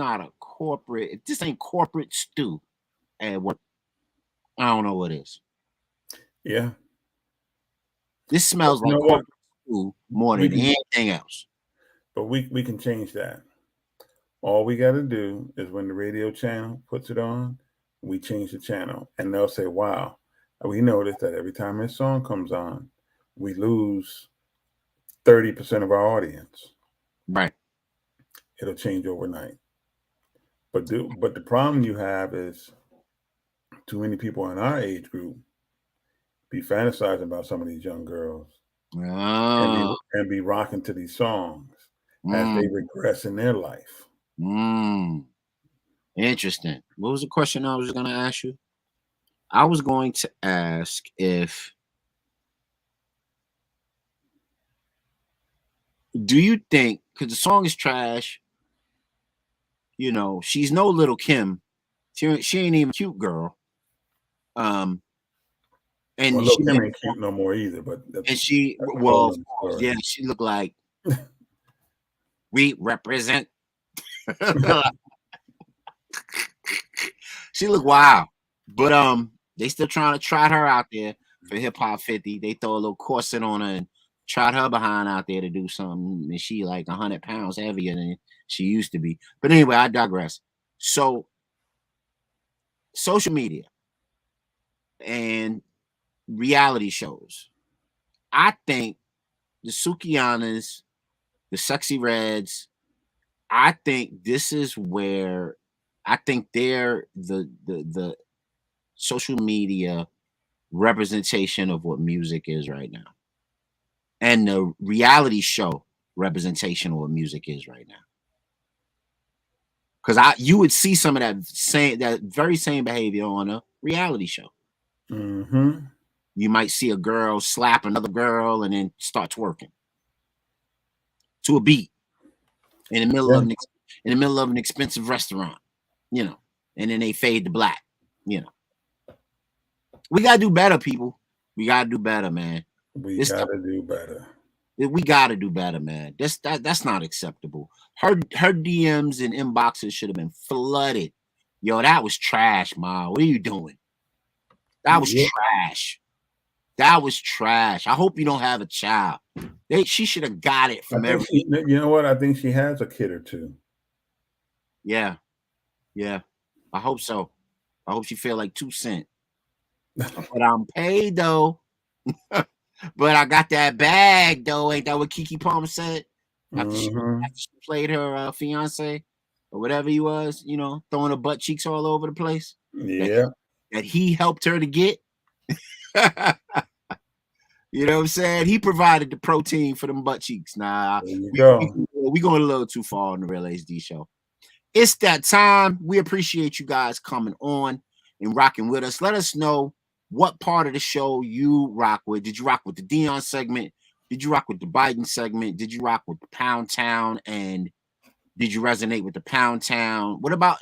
ain't corporate stew at work, I don't know what is. Yeah. This smells like corporate stew more than anything else. But we can change that. All we got to do is when the radio channel puts it on, we change the channel. And they'll say, wow, we noticed that every time this song comes on, we lose 30% of our audience. Right. It'll change overnight. But the problem you have is too many people in our age group be fantasizing about some of these young girls and be rocking to these songs as they regress in their life. Interesting. What was the question I was going to ask you? I was going to ask do you think because the song is trash. You know, she's no Little Kim. She ain't even a cute girl. And well, Lil Kim ain't cute no more either. But yeah, she looked like we represent. She looked wild, but they still trying to trot her out there for Hip Hop 50. They throw a little corset on her and trot her behind out there to do something, and she like 100 pounds heavier than she used to be. But anyway, I digress. So, social media and reality shows. I think the Sukianas, the Sexy Reds, I think this is where I think they're the social media representation of what music is right now. And the reality show representation of what music is right now. Because you would see some of that very same behavior on a reality show. Mm-hmm. You might see a girl slap another girl and then start twerking to a beat in the middle of an expensive restaurant, you know, and then they fade to black, you know. We gotta do better, people. We gotta do better, man. We gotta do better. We gotta do better, man. That's not acceptable. Her DMs and inboxes should have been flooded. Yo, that was trash, Ma. What are you doing? That was trash. That was trash. I hope you don't have a child. She should have got it from everything. You know what? I think she has a kid or two. Yeah. Yeah. I hope so. I hope she feel like 2 Cent. But I'm paid though. But I got that bag though. Ain't that what Keke Palmer said? After she played her fiance or whatever he was, you know, throwing her butt cheeks all over the place. Yeah. That he helped her to get. You know what I'm saying? He provided the protein for them butt cheeks. Nah, we going a little too far on the Real HD show. It's that time. We appreciate you guys coming on and rocking with us. Let us know what part of the show you rock with. Did you rock with the Dion segment? Did you rock with the Biden segment? Did you rock with the Pound Town? And did you resonate with the Pound Town? What about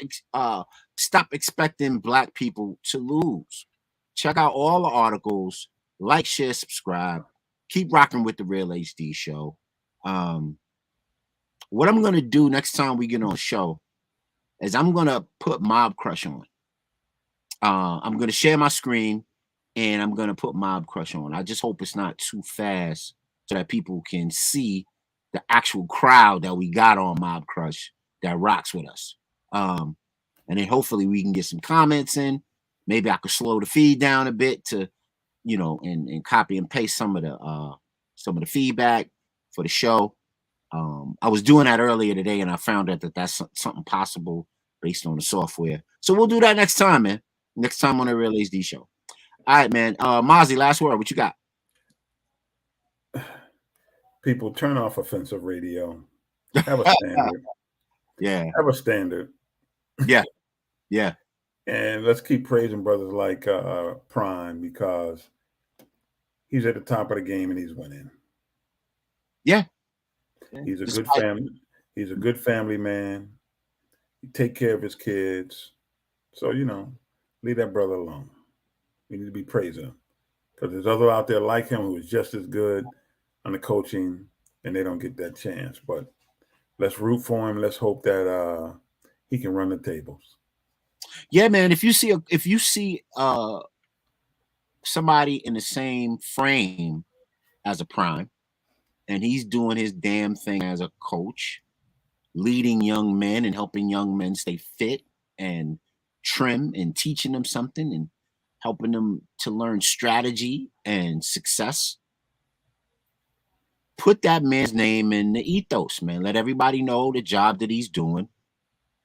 stop expecting black people to lose? Check out all the articles. Like, share, subscribe. Keep rocking with the Real HD show. What I'm going to do next time we get on a show is I'm going to put Mob Crush on. I'm going to share my screen and I'm going to put Mob Crush on. I just hope it's not too fast so that people can see the actual crowd that we got on Mob Crush that rocks with us. And then hopefully we can get some comments in. Maybe I could slow the feed down a bit to, you know, and copy and paste some of the feedback for the show. I was doing that earlier today and I found out that that's something possible based on the software. So we'll do that next time, man. Next time on the Real HD show. All right, man. Mozzie, last word. What you got? People, turn off offensive radio. Have a standard. Yeah. Have a standard. Yeah. Yeah. And let's keep praising brothers like Prime because he's at the top of the game and he's winning. Yeah. He's a good family. He's a good family man. He take care of his kids. So, you know, leave that brother alone. We need to be praising him because there's others out there like him who is just as good on the coaching and they don't get that chance. But let's root for him. Let's hope that he can run the tables. Yeah, man. If you see somebody in the same frame as a Prime, and he's doing his damn thing as a coach, leading young men and helping young men stay fit and trim and teaching them something and helping them to learn strategy and success. Put that man's name in the ethos, man. Let everybody know the job that he's doing.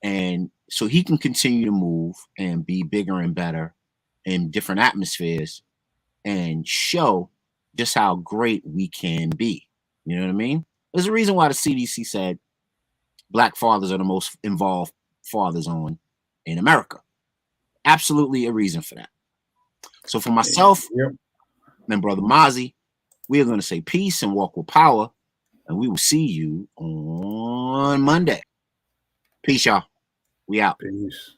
And so he can continue to move and be bigger and better in different atmospheres and show just how great we can be. You know what I mean? There's a reason why the CDC said black fathers are the most involved fathers in America. Absolutely a reason for that. So for myself and Brother Mozzie, we are going to say peace and walk with power, and we will see you on on Monday. Peace, y'all. We out. Peace.